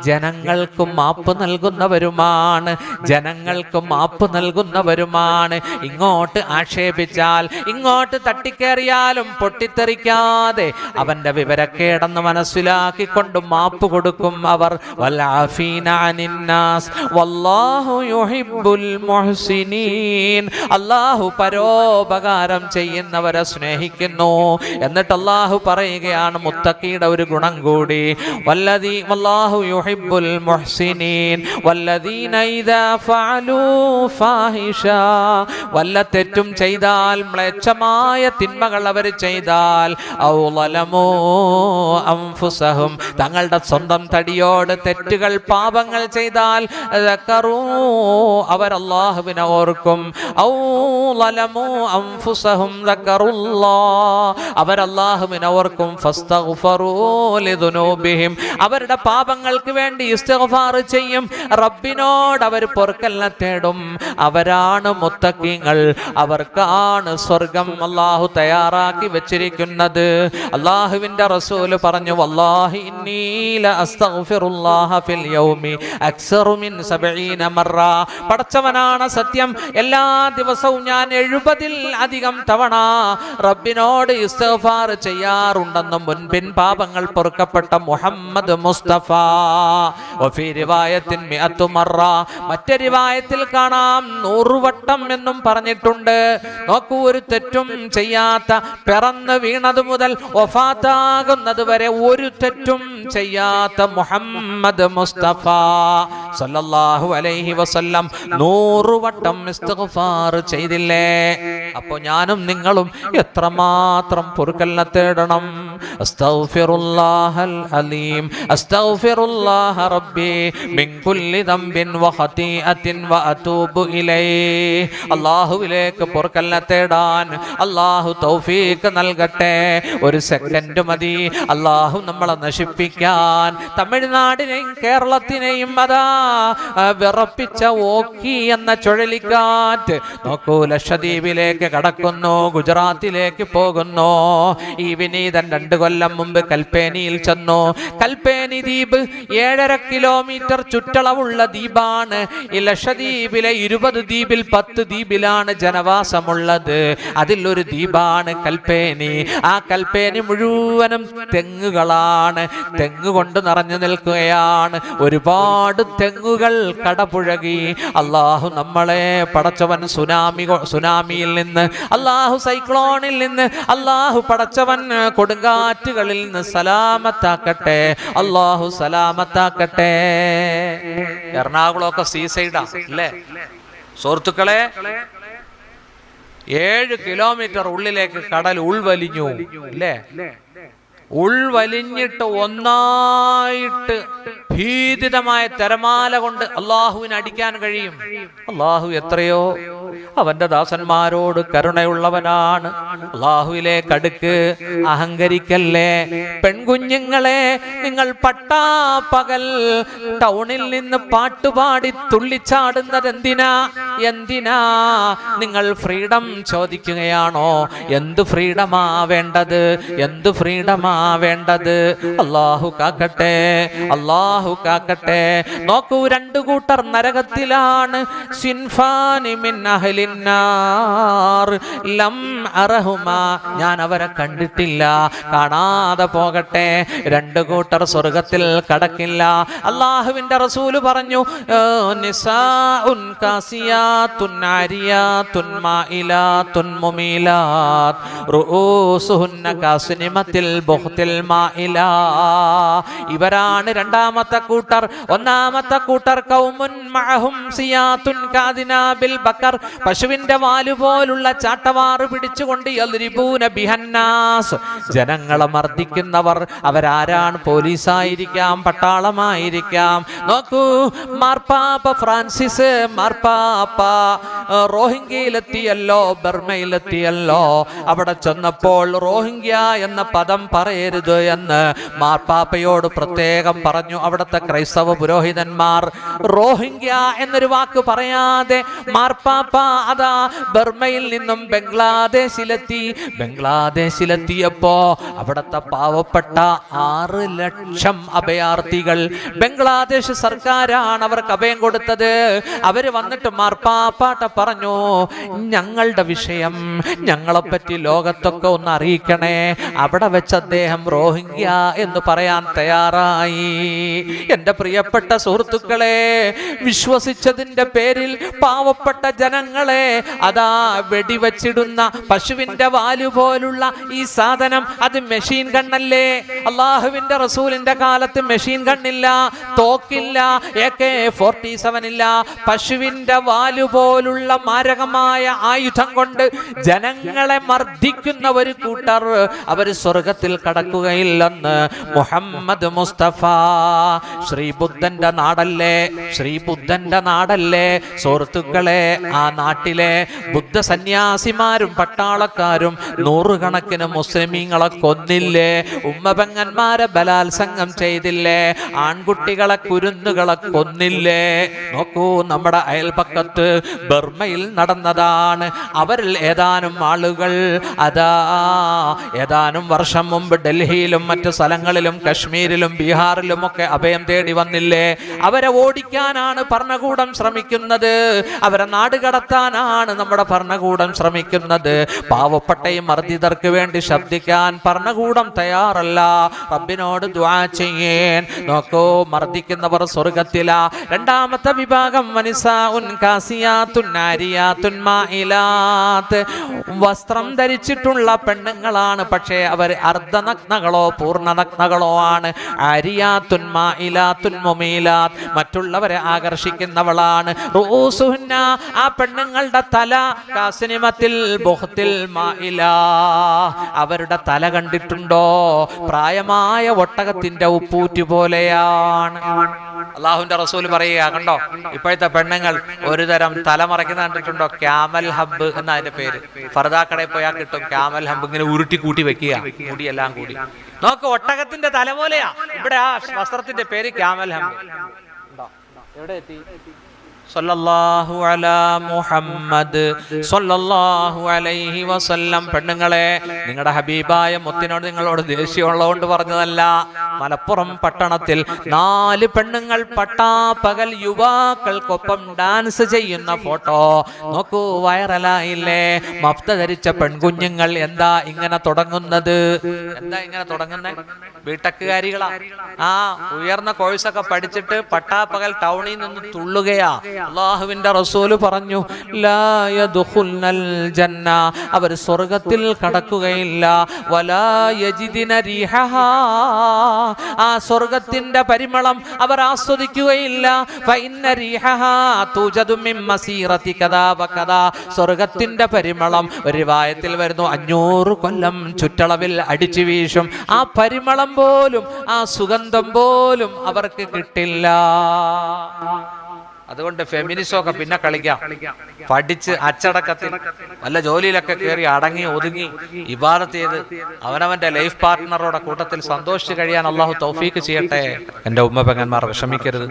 ജനങ്ങൾക്ക് മാപ്പ് നൽകുന്നവരുമാണ്, ജനങ്ങൾക്ക് മാപ്പ് നൽകുന്നവരുമാണ്. ഇങ്ങോട്ട് ആക്ഷേപിച്ചാൽ, ഇങ്ങോട്ട് തട്ടിക്കേറിയാലും പൊട്ടിത്തെറിക്കാതെ അവന്റെ വിവരക്കേടെന്ന് മനസ്സിലാക്കിക്കൊണ്ട് മാപ്പ് കൊടുക്കും അവർ. വൽആഫീന അനിന്നാസ് വല്ലാഹു യുഹിബ്ബുൽ മുഹ്സിനീൻ, അല്ലാഹു പരോപകാരം ചെയ്യുന്നവരെ സ്നേഹിക്കുന്നു. എന്നിട്ട് അല്ലാഹു പറയുകയാണ് മുത്തഖീയുടെ ഒരു ഗുണം കൂടി, വല്ലാഹു യുഹിബ്ബുൽ മുഹ്സിനീൻ വല്ലദീന ഇദാ ഫഅലൂ ഫാഹിഷ, വല്ല തെറ്റും ചെയ്താൽ, മ്ലേച്ഛമായ തിന്മകൾ അവർ ചെയ്താൽ, ഔ ളലമൂ അൻഫുസഹും, തങ്ങളുടെ സ്വന്തം തടിയോട് തെറ്റുകൾ പാപങ്ങൾ ചെയ്താൽ, ദക്കറൂ, അവർ അല്ലാഹുവിനെ ഓർക്കും. ഔ ളലമൂ അൻഫുസഹും ദക്കറുല്ലാഹ്, അവർ അല്ലാഹുവിനെ ഓർക്കും. ഫസ്തഗ്ഫറൂ ലിദുനൂബിഹിം, അവരുടെ പാപങ്ങൾക്ക് വേണ്ടി ഇസ്തിഗ്ഫാർ ചെയ്യും, റബ്ബിനോട് അവർ പൊറുക്കലിനെ തേടും. അവരാണ് മുത്തഖീങ്ങൾ, അവർക്കാണ് സ്വർഗം അല്ലാഹു തയ്യാറാക്കി വെച്ചിരിക്കുന്നത്. അല്ലാഹുവിന്റെ റസൂൽ പറഞ്ഞു, വല്ലാഹി ഇന്നി ലഅസ്തഗ്ഫിറുല്ലാഹ ഫിൽ യൗമി അക്സറു മിൻ 70 മറ, പടച്ചവനാണ് സത്യം, എല്ലാ ദിവസവും ഞാൻ 70-ൽ അധികം തവണ റബ്ബിനോട് ഇസ്തിഗ്ഫാർ ചെയ്യാറുണ്ടെന്നും മുൻപിൻ പാപങ്ങൾ പൊറുക്കപ്പെട്ട മുഹമ്മദ് മുസ്തഫ. വഫീ റിവായത്തിൻ 100 മറ, മറ്റൊരു റിവായത്തിൽ കാണാം 100 വട്ടം എന്നും പറഞ്ഞിട്ടുണ്ട്. നോക്കൂ, ഒരു തെറ്റും ചെയ്യാത്ത, പിറന്ന് വീണതു മുതൽ വഫാത്താകുന്നത് വരെ ഒരു തെറ്റും ചെയ്യാത്ത മുഹമ്മദ് മുസ്തഫ സല്ലല്ലാഹു അലൈഹി വസല്ലം 100 വട്ടം ഇസ്തിഗ്ഫാർ ചെയ്തില്ലേ? അപ്പോ ഞാനും നിങ്ങളും എത്രമാത്രം പൊറുക്കലിനെ തേടണം. അസ്തഗ്ഫിറുല്ലാഹൽ അലീം, അസ്തഗ്ഫിറുല്ലാഹ റബ്ബി മിൻ കുല്ലി ദംബിൻ വ ഖതീഅത്തിൻ വ അതൂബു ഇലൈഹി. അല്ലാഹുവിലേക്ക് പൊറുക്കലിനെ തേടാൻ അല്ലാഹു തൗഫീഖ് നൽകട്ടെ. ഒരു സെക്കൻഡ് മതി അല്ലാഹു നമ്മളെ നശിപ്പിക്കാൻ. തമിഴ്നാടിനെയും കേരളത്തിനെയും അതാ വിറപ്പിച്ച ഓക്കി എന്ന ചുഴലിക്കാറ്റ് നോക്കൂ, ലക്ഷദ്വീപിലേക്ക് കടക്കുന്നു, ഗുജറാത്തിലേക്ക് പോകുന്നു. ഈ വിനീതൻ 2 കൊല്ലം മുമ്പ് കൽപ്പേനിയിൽ ചെന്നു. കൽപ്പേനി ദ്വീപ് 7.5 കിലോമീറ്റർ ചുറ്റളവുള്ള ദ്വീപാണ്. ഈ ലക്ഷദ്വീപിലെ 20 ദ്വീപിൽ 10 ദ്വീപിലാണ് ജനവാസമുള്ളത്. അതിലൊരു ദ്വീപാണ് കൽപ്പേനി. ആ കൽപ്പേനി മുഴുവനും തെങ്ങുകളാണ്, തെങ്ങ് കൊണ്ട് നിറഞ്ഞു നിൽക്കുകയാണ്. ഒരുപാട് തെങ്ങുകൾ കടപുഴകി. അല്ലാഹു നമ്മളെ പടച്ചവൻ സുനാമിയിൽ നിന്ന്, അല്ലാഹു സൈക്ലോണിൽ നിന്ന്, അല്ലാഹു പടച്ചവൻ കൊടുങ്കാറ്റുകളിൽ നിന്ന് സലാമത്താക്കട്ടെ. അല്ലാഹു സലാമത്താക്കട്ടെ. എറണാകുളമൊക്കെ സീസൈഡാ അല്ലേ സുഹൃത്തുക്കളെ? 7 കിലോമീറ്റർ ഉള്ളിലേക്ക് കടൽ ഉൾവലിഞ്ഞു അല്ലേ? ഉൾവലിഞ്ഞിട്ട് ഒന്നായിട്ട് ഭീതിതമായ തിരമാല കൊണ്ട് അള്ളാഹുവിന് അടിക്കാൻ കഴിയും. അള്ളാഹു എത്രയോ അവന്റെ ദാസന്മാരോട് കരുണയുള്ളവനാണ്. അല്ലാഹുവിലേക്ക് അടുക്ക്, അഹങ്കരിക്കല്ലേ. പെൺകുഞ്ഞുങ്ങളെ, നിങ്ങൾ പട്ടാപ്പകൽ ടൗണിൽ നിന്ന് പാട്ടുപാടി തുള്ളിച്ചാടുന്നത് എന്തിനാ? നിങ്ങൾ ഫ്രീഡം ചോദിക്കുകയാണോ? എന്ത് ഫ്രീഡമാ വേണ്ടത്? എന്ത് ഫ്രീഡമാ വേണ്ടത്? അല്ലാഹു കാക്കട്ടെ, അല്ലാഹു കാക്കട്ടെ. നോക്കൂ, രണ്ടു കൂട്ടർ നരകത്തിലാണ്. സിൻഫാനി മിൻ അഹ്ലിന്നാർ ലം അറഹുമാ, ഞാൻ അവരെ കണ്ടിട്ടില്ല, കാണാതെ പോകട്ടെ. രണ്ടു കൂട്ടർ സ്വർഗത്തിൽ കടക്കില്ല. അല്ലാഹുവിന്റെ റസൂല് പറഞ്ഞു, നിസാഉൻ കാസിയാത്തുൻ ആരിയാത്തുൻ മായിലാത്തുൻ മുമീലാത്ത് റൂസുഹുന്ന കാസ്നിമത്തിൽ ബുഖ്തിൽ മായിലാ. ഇവരാണ് രണ്ടാമത്തെ കൂട്ടർ. ഒന്നാമത്തെ കൂട്ടർ ഖൗമുൻ മഅഹും സിയാത്തുൻ കാദിനാബിൽ ബക്കർ, പശുവിന്റെ വാലു പോലുള്ള ചാട്ടവാറ് പിടിച്ചുകൊണ്ട് യദ്രിബൂന ബിഹന്നാസ്, ജനങ്ങളെ മർദ്ദിക്കുന്നവർ. അവരാരാണ്? പോലീസായിരിക്കാം, പട്ടാളമായിരിക്കാം. നോക്കൂ, മാർപ്പാപ്പ ഫ്രാൻസിസ് മാർപ്പാപ്പ റോഹിംഗ്യയിലെത്തിയല്ലോ, ബർമയിലെത്തിയല്ലോ. അവിടെ ചെന്നപ്പോൾ റോഹിംഗ്യ എന്ന പദം പറയരുത് എന്ന് മാർപ്പാപ്പയോട് പ്രത്യേകം പറഞ്ഞു. അവിടുത്തെ ക്രൈസ്തവ പുരോഹിതന്മാർ റോഹിംഗ്യ എന്നൊരു വാക്ക് പറയാതെ മാർപ്പാപ്പ അതാ ബർമയിൽ നിന്നും ബംഗ്ലാദേശിലെത്തിയപ്പോ അവിടുത്തെ പാവപ്പെട്ട 6 ലക്ഷം അഭയാർത്ഥികൾ, ബംഗ്ലാദേശ് സർക്കാരാണ് അവർക്ക് അഭയം കൊടുത്തത്. അവര് വന്നിട്ട് മാർപ്പാപ്പാട്ട പറഞ്ഞു, ഞങ്ങളുടെ വിഷയം, ഞങ്ങളെപ്പറ്റി ലോകത്തൊക്കെ ഒന്ന് അറിയിക്കണേ. അവിടെ വെച്ച് അദ്ദേഹം റോഹിംഗ്യ എന്ന് പറയാൻ തയ്യാറായി. എന്റെ പ്രിയപ്പെട്ട സുഹൃത്തുക്കളെ, വിശ്വസിച്ചതിന്റെ പേരിൽ പാവപ്പെട്ട ജനങ്ങളെ അതാ വെടിവെച്ചിടുന്ന പശുവിന്റെ വാലു പോലുള്ള ഈ സാധനം, അത് മെഷീൻ ഗണ്ണല്ലേ? അള്ളാഹുവിന്റെ റസൂലിന്റെ കാലത്ത് മെഷീൻ ഗണ്ണില്ല, തോക്കില്ല, AK-47 ഇല്ല. പശുവിന്റെ വാലു പോലുള്ള മാരകമായ ആയുധം കൊണ്ട് ജനങ്ങളെ മർദ്ദിക്കുന്ന ഒരു കൂട്ടർ, അവർ സ്വർഗത്തിൽ കടക്കുകയില്ലെന്ന് മുഹമ്മദ് മുസ്തഫ. ശ്രീബുദ്ധന്റെ നാടല്ലേ, ശ്രീബുദ്ധന്റെ നാടല്ലേ സുഹൃത്തുക്കളെ? ആ നാട്ടിലെ ബുദ്ധ സന്യാസിമാരും പട്ടാളക്കാരും നൂറുകണക്കിന് മുസ്ലിമീങ്ങളെ കൊന്നില്ലേ? ഉമ്മപെങ്ങന്മാരെ ബലാത്സംഗം ചെയ്തില്ലേ? ആൺകുട്ടികളെ, കുരുന്നുകളെ കൊന്നില്ലേ? നോക്കൂ, നമ്മുടെ അയൽപക്കത്ത് ബർമയിൽ നടന്നതാണ്. അവരിൽ ഏതാനും ആളുകൾ അതാ ഏതാനും വർഷം മുമ്പ് ഡൽഹിയിലും മറ്റു സ്ഥലങ്ങളിലും കശ്മീരിലും ബീഹാറിലും ഒക്കെ അഭയം തേടി വന്നില്ലേ? അവരെ ഓടിക്കാനാണ് ഭരണകൂടം ശ്രമിക്കുന്നത്, അവരെ നാടുകടത്താനാണ് നമ്മുടെ ഭരണകൂടം ശ്രമിക്കുന്നത്. പാവപ്പെട്ടയും മർദ്ദിതർക്ക് വേണ്ടി ശബ്ദിക്കാൻ ഭരണകൂടം തയ്യാറല്ല. റബ്ബിനോട് ദുആ ചെയ്യേൻ. നോക്കൂ, മർദ്ദിക്കുന്നവർ സ്വർഗത്തിലാ. രണ്ടാമത്തെ വിഭാഗം വനിസാഉൻ കാസിയാത്തുൻ ആരിയാത്തുൻ മായിലാത്ത്, വസ്ത്രം ധരിച്ചിട്ടുള്ള പെണ്ണുങ്ങളാണ്, പക്ഷേ അവർ അർദ്ധനഗ്നകളോ പൂർണ്ണനഗ്നകളോ ആണ്. ആരിയാത്തുൻ മായിലാത്തുൻ മുമീലാത്ത്, മറ്റുള്ളവരെ ആകർഷിക്കുന്നവളാണ്. റൂസുഹുന്ന, ആ പെണ്ണുങ്ങളുടെ തല കാസ്നിമത്തിൽ ബുഖ്തിൽ മായിലാ, അവരുടെ തല കണ്ടിട്ടുണ്ടോ? പ്രായമായ ഒട്ടകത്തിന്റെ ഉപ്പൂറ്റി പോലെയാണ്. അള്ളാഹുവിന്റെ റസൂൽ പറയുക, കണ്ടോ ഇപ്പോഴത്തെ പെണ്ണുങ്ങൾ ഒരു തരം തലമറയ്ക്കുന്ന കണ്ടിട്ടുണ്ടോ? ക്യാമൽ ഹബ്ബ് എന്ന അതിന്റെ പേര്. ഫർദാക്കടയിൽ പോയാൽ കിട്ടും ക്യാമൽ ഹബ്ബ്. ഇങ്ങനെ ഉരുട്ടി കൂട്ടി വെക്കുക, മുടിയെല്ലാം കൂടി. നോക്ക്, ഒട്ടകത്തിന്റെ തല പോലെയാ. ഇവിടെ ആ വസ്ത്രത്തിന്റെ പേര് ക്യാമൽ ഹബ്ബ്. എവിടെ എത്തി? സല്ലല്ലാഹു അലാ മുഹമ്മദ് സല്ലല്ലാഹു അലൈഹി വസല്ലം. പെണ്ണുങ്ങളെ, നിങ്ങളുടെ ഹബീബായ മുത്തിനോട് നിങ്ങളോട് ദേഷ്യമുള്ളതുകൊണ്ട് പറഞ്ഞതല്ല. മലപ്പുറം പട്ടണത്തിൽ 4 പെണ്ണുങ്ങൾ പട്ടാപ്പകൽ യുവാക്കൾക്കൊപ്പം ഡാൻസ് ചെയ്യുന്ന ഫോട്ടോ നോക്കൂ, വൈറലായില്ലേ? മഫ്ത ധരിച്ച പെൺകുഞ്ഞുങ്ങൾ. എന്താ ഇങ്ങനെ തുടങ്ങുന്നത്? എന്താ ഇങ്ങനെ തുടങ്ങുന്നത്? വീട്ടക്കുകാരികളാ. ആ ഉയർന്ന കോഴ്സൊക്കെ പഠിച്ചിട്ട് പട്ടാപ്പകൽ ടൗണിൽ നിന്ന് തുള്ളുകയാ. അല്ലാഹുവിന്റെ റസൂല് പറഞ്ഞു, ലാ യദ്ഖുൽനൽ ജന്ന, അവർ സ്വർഗ്ഗത്തിൽ കടക്കുകയില്ല. വലാ യജിദിന റീഹഹാ, ആ സ്വർഗ്ഗത്തിന്റെ പരിമളം അവർ ആസ്വദിക്കുകയില്ല. ഫഇന്ന റീഹഹാ തുജദു മിൻ മസീറതി കദാ വകദാ, സ്വർഗ്ഗത്തിന്റെ പരിമളം ഒരു റിവായത്തിൽ വരുന്നു 500 കൊല്ലം ചുറ്റളവിൽ അടിച്ചു വീശും. ആ പരിമളം പോലും, ആ സുഗന്ധം പോലും അവർക്ക് കിട്ടില്ല. അതുകൊണ്ട് ഫെമിനിസമൊക്കെ പിന്നെ കളിക്കാം. പഠിച്ച് അച്ചടക്കത്തിൽ വല്ല ജോലിയിലൊക്കെ കയറി അടങ്ങി ഒതുങ്ങി ഇബാദത്ത് ചെയ്ത് അവനവന്റെ ലൈഫ് പാർട്ട്ണറുടെ കൂട്ടത്തിൽ സന്തോഷിച്ച് കഴിയാൻ അള്ളാഹു തൗഫീക്ക് ചെയ്യട്ടെ. എൻ്റെ ഉമ്മ പെങ്ങന്മാർ വിഷമിക്കരുത്.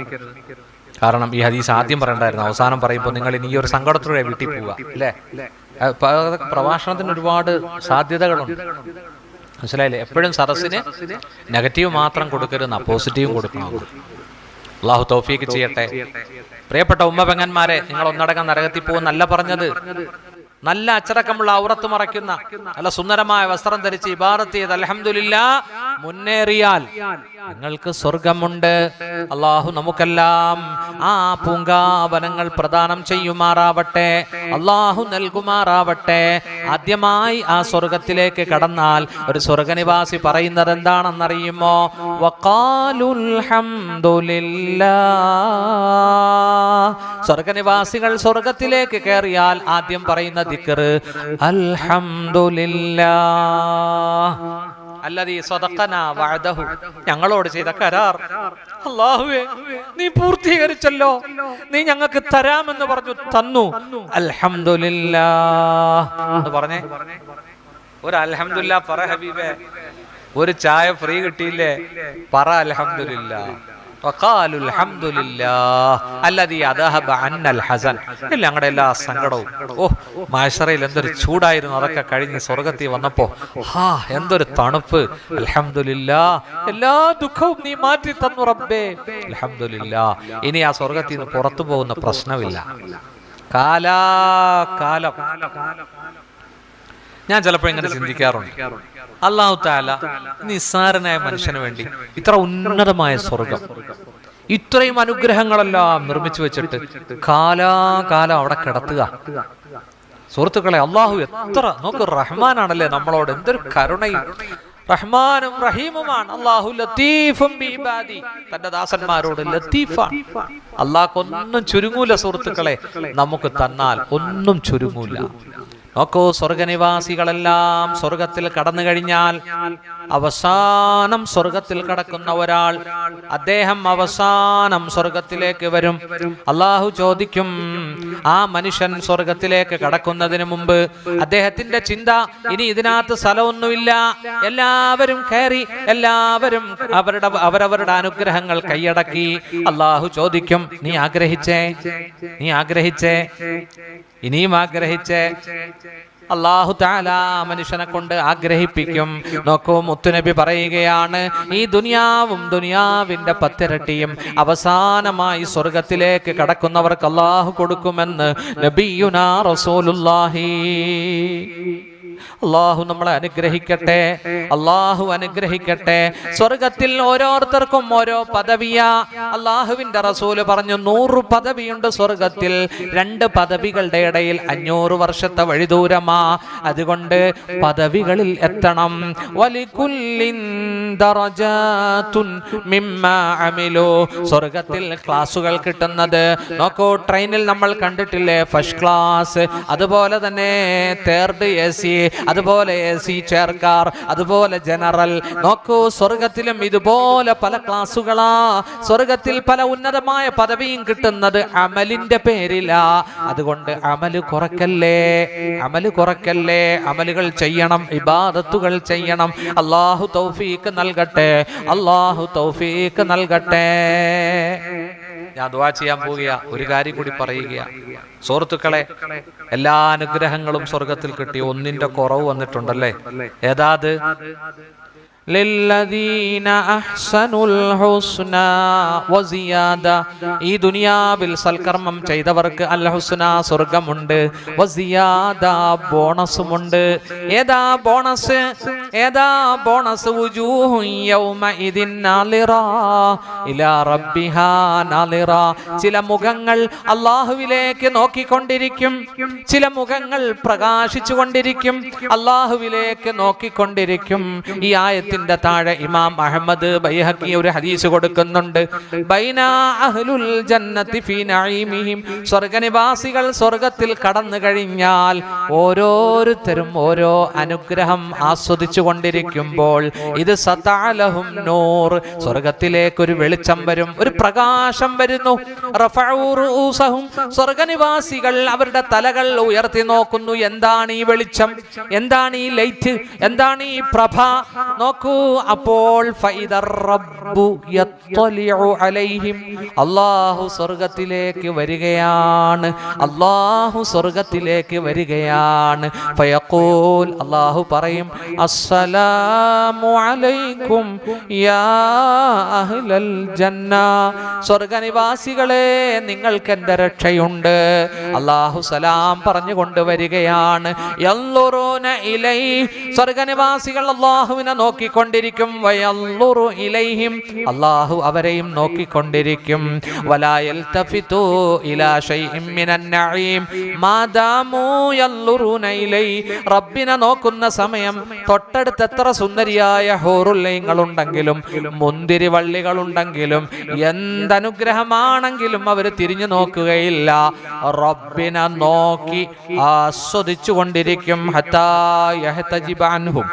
കാരണം ഈ ഹദീസ് ആദ്യം പറയണ്ടായിരുന്നു, അവസാനം പറയുമ്പോൾ നിങ്ങൾ ഇനി ഈ ഒരു സങ്കടത്തോടെ വീട്ടിൽ പോവുക അല്ലേ. പ്രഭാഷണത്തിന് ഒരുപാട് സാധ്യതകളുണ്ട്, മനസ്സിലായില്ലേ? എപ്പോഴും സദസ്സിന് നെഗറ്റീവ് മാത്രം കൊടുക്കരുത്, പോസിറ്റീവും കൊടുക്കണം. അള്ളാഹു തൗഫീക്ക് ചെയ്യട്ടെ. പ്രിയപ്പെട്ട ഉമ്മ പെങ്ങന്മാരെ, നിങ്ങൾ ഒന്നടങ്കം നരകത്തിൽ പോകുന്നല്ല പറഞ്ഞത്. നല്ല അച്ചടക്കമുള്ള ഔറത്ത് മറയ്ക്കുന്ന നല്ല സുന്ദരമായ വസ്ത്രം ധരിച്ച് ഇബാദത്ത് ചെയ്ത് അൽഹംദുലില്ലാഹ് മുന്നേറിയാൽ നിങ്ങൾക്ക് സ്വർഗമുണ്ട്. അള്ളാഹു നമുക്കെല്ലാം ആ പൂങ്കാവനങ്ങൾ പ്രദാനം ചെയ്യുമാറാവട്ടെ, അള്ളാഹു നൽകുമാറാവട്ടെ. ആദ്യമായി ആ സ്വർഗത്തിലേക്ക് കടന്നാൽ ഒരു സ്വർഗനിവാസി പറയുന്നത് എന്താണെന്നറിയുമോ? വഖാലുൽ ഹംദുലില്ലാഹ്. സ്വർഗനിവാസികൾ സ്വർഗത്തിലേക്ക് കയറിയാൽ ആദ്യം പറയുന്ന ദിക്ർ അൽഹംദുലില്ലാഹ് അല്ലദീ സദഖനാ വഅദഹു. ഞങ്ങളോട് ചെയ്ത കരാർ അല്ലാഹുവേ നീ പൂർത്തീകരിച്ചല്ലോ, നീ ഞങ്ങൾക്ക് തരാമെന്ന് പറഞ്ഞു, തന്നു. അൽഹംദുലില്ലാഹ് എന്ന് പറഞ്ഞേ. ഒരു അൽഹംദുലില്ലാഹ് പറ ഹബീബേ. ഒരു ചായ ഫ്രീ കിട്ടിയില്ലേ, പറ അൽഹംദുലില്ലാഹ്. വഖാലുൽ ഹംദുലില്ലാഹ് അല്ലദീ അദഹബ അന്നൽ ഹസൻ. ഞങ്ങളുടെ എല്ലാ സങ്കടവും, മഹ്ശറയിൽ എന്തൊരു ചൂടായിരുന്നു, അതൊക്കെ കഴിഞ്ഞ് സ്വർഗത്തിൽ വന്നപ്പോ എന്തൊരു തണുപ്പ്. അൽഹംദുലില്ലാഹ്, എല്ലാ ദുഃഖവും നീ മാറ്റി തന്നു റബ്ബേ, അൽഹംദുലില്ലാഹ്. ഇനി ആ സ്വർഗത്തിൽ നിന്ന് പുറത്തു പോകുന്ന പ്രശ്നമില്ല കാലാകാലം. ഞാൻ ചിലപ്പോൾ ഇങ്ങനെ ചിന്തിക്കാറുണ്ട്, അല്ലാഹു തആല നിസ്സാരനായ മനുഷ്യന് വേണ്ടി ഇത്ര ഉന്നതമായ സ്വർഗം, ഇത്രയും അനുഗ്രഹങ്ങളെല്ലാം നിർമ്മിച്ചു വെച്ചിട്ട് കാലാകാലം അവിടെ കിടത്തുക. സുഹൃത്തുക്കളെ, അള്ളാഹു എത്ര നോക്ക് റഹ്മാനാണല്ലേ നമ്മളോട്, എന്തൊരു കരുണയും റഹ്മാനും റഹീമുമാണ്. അല്ലാഹു ലത്തീഫും ബിഇബാദി, തന്റെ ദാസന്മാരോട് ലത്തീഫാണ്. അല്ലാഹുക്കൊന്നും ചുരുങ്ങൂല സുഹൃത്തുക്കളെ, നമുക്ക് തന്നാൽ ഒന്നും ചുരുങ്ങൂല. നോക്കൂ, സ്വർഗനിവാസികളെല്ലാം സ്വർഗത്തിൽ കടന്നു കഴിഞ്ഞാൽ അവസാനം സ്വർഗത്തിൽ കടക്കുന്ന ഒരാൾ, അദ്ദേഹം അവസാനം സ്വർഗത്തിലേക്ക് വരും. അള്ളാഹു ചോദിക്കും, ആ മനുഷ്യൻ സ്വർഗത്തിലേക്ക് കടക്കുന്നതിന് മുമ്പ് അദ്ദേഹത്തിന്റെ ചിന്ത, ഇനി ഇതിനകത്ത് സ്ഥലമൊന്നുമില്ല, എല്ലാവരും കയറി, എല്ലാവരും അവരവരുടെ അനുഗ്രഹങ്ങൾ കൈയടക്കി. അള്ളാഹു ചോദിക്കും, നീ ആഗ്രഹിച്ചേ, ഇനിയും ആഗ്രഹിച്ചേ. അല്ലാഹു തആല മനുഷ്യനെ കൊണ്ട് ആഗ്രഹിപ്പിക്കും. നോക്കൂ, മുത്തുനബി പറയുകയാണ്, ഈ ദുനിയാവും ദുനിയാവിന്റെ 10 ഇരട്ടിയും അവസാനമായി സ്വർഗത്തിലേക്ക് കടക്കുന്നവർക്ക് അല്ലാഹു കൊടുക്കുമെന്ന് നബിയുനാ റസൂലുള്ളാഹി. അള്ളാഹു നമ്മളെ അനുഗ്രഹിക്കട്ടെ, അള്ളാഹു അനുഗ്രഹിക്കട്ടെ. സ്വർഗത്തിൽ ഓരോരുത്തർക്കും ഓരോ പദവിയാ. അള്ളാഹുവിന്റെ റസൂല് പറഞ്ഞു, 100 പദവിയുണ്ട് സ്വർഗത്തിൽ. 2 പദവികളുടെ ഇടയിൽ 500 വർഷത്തെ വഴിദൂരമാ. അതുകൊണ്ട് പദവികളിൽ എത്തണം. വലികുല്ലിൻ ദറജാതുൻ മിമ്മാ അമിലു. സ്വർഗത്തിൽ ക്ലാസുകൾ കിട്ടുന്നത് നോക്കൂ, ട്രെയിനിൽ നമ്മൾ കണ്ടിട്ടില്ലേ, ഫസ്റ്റ് ക്ലാസ്, അതുപോലെ തന്നെ തേർഡ് AC, അതുപോലെ AC ചെയർ കാർ, അതുപോലെ ജനറൽ. നോക്കൂ, സ്വർഗത്തിലും ഇതുപോലെ പല ക്ലാസുകളാ. സ്വർഗത്തിൽ പല ഉന്നതമായ പദവിയും കിട്ടുന്നത് അമലിന്റെ പേരിലാ. അതുകൊണ്ട് അമല് കുറക്കല്ലേ, അമലുകൾ ചെയ്യണം, ഇബാദത്തുകൾ ചെയ്യണം. അല്ലാഹു തൗഫീഖ് നൽകട്ടെ, അല്ലാഹു തൗഫീഖ് നൽകട്ടെ. ഞാൻ ദുആ ചെയ്യാൻ പോവുക, ഒരു കാര്യം കൂടി പറയുക സുഹൃത്തുക്കളെ. എല്ലാ അനുഗ്രഹങ്ങളും സ്വർഗത്തിൽ കിട്ടി, ഒന്നിന്റെ കുറവ് വന്നിട്ടുണ്ടല്ലേ. ഏതാത്? ലില്ലദീന അഹ്സനുൽ ഹുസ്നാ വസിയാദ. ഈ ദുനിയാവിൽ സൽക്കർമ്മം ചെയ്തവർക്ക് അൽ ഹുസ്ന, സ്വർഗമുണ്ട്, വസിയാദ, ബോണസുമുണ്ട്. ഏതാ ബോണസ്? വുജൂഹു യൗമഇദിൻ നാളിറാ ഇലാ റബ്ബിഹാ നാളിറാ. ചില മുഖങ്ങൾ അല്ലാഹുവിലേക്ക് നോക്കിക്കൊണ്ടിരിക്കും, ചില മുഖങ്ങൾ പ്രകാശിച്ചു കൊണ്ടിരിക്കും, അല്ലാഹുവിലേക്ക് നോക്കിക്കൊണ്ടിരിക്കും. ഈ ആയത്തിൽ ആയത്തിന്റെ താഴെ ഇമാം അഹ്മദ് ബൈഹഖി ഒരു ഹദീസ് കൊടുക്കുന്നുണ്ട്. ബൈനാ അഹ്ലുൽ ജന്നതി ഫീ നഈമിഹിം, സ്വർഗ്ഗനിവാസികൾ സ്വർഗ്ഗത്തിൽ കടന്നു കഴിഞ്ഞാൽ ഓരോരുത്തരും ഓരോ അനുഗ്രഹം ആസ്വദിച്ചു കൊണ്ടിരിക്കുമ്പോൾ ഇത് സതഅലഹും നൂർ, സ്വർഗ്ഗത്തിലേക്ക് ഒരു വെളിച്ചം വരും, ഒരു പ്രകാശം വരുന്നു. റഫഉ റൂസഹും, സ്വർഗ്ഗനിവാസികൾ അവരുടെ തലകൾ ഉയർത്തി നോക്കുന്നു. എന്താണ് ഈ വെളിച്ചം, എന്താണ് ഈ ലൈറ്റ്, എന്താണ് ഈ പ്രഭ? നോക്കൂ, അപ്പോൾ ഫൈദർ റബ്ബു യത്ലിഉ അലൈഹിം, അല്ലാഹു സ്വർഗ്ഗത്തിലേക്ക് വരികയാണ്, അല്ലാഹു സ്വർഗ്ഗത്തിലേക്ക് വരികയാണ്. ഫയഖൂൽ, അല്ലാഹു പറയും, അസ്സലാമു അലൈക്കും യാ അഹ്ലൽ ജന്ന, സ്വർഗ്ഗനിവാസികളെ നിങ്ങൾക്ക് എൻ്റെ രക്ഷയുണ്ട്. അല്ലാഹു സലാം പറഞ്ഞുകൊണ്ട് വരികയാണ്. യൻളുറൂന ഇലൈ, സ്വർഗ്ഗനിവാസികൾ അല്ലാഹുവിനെ നോക്കിക്കൊണ്ടിരിക്കും. വയൻളുറു ഇലൈഹിം, അല്ലാഹു അവരെയും നോക്കിക്കൊണ്ടിരിക്കും. വലാ യൽതഫിതു ഇലാ ശൈഇൻ മിനൻ നഈം മാദാമു യൻളുറൂന ഇലൈ, റബ്ബിനെ നോക്കുന്ന സമയം തൊട്ടടുത്ത് എത്ര സുന്ദരിയായ ഹൂറുൽ ലൈങ്ങളുണ്ടെങ്കിലും മുന്തിരി വള്ളികളുണ്ടെങ്കിലും എന്തനുഗ്രഹമാണെങ്കിലും അവർ തിരിഞ്ഞു നോക്കുകയില്ല, റബ്ബിനെ നോക്കി ആസ്വദിച്ചു കൊണ്ടിരിക്കും. ഹത്താ യഹ്തജിബ അൻഹും,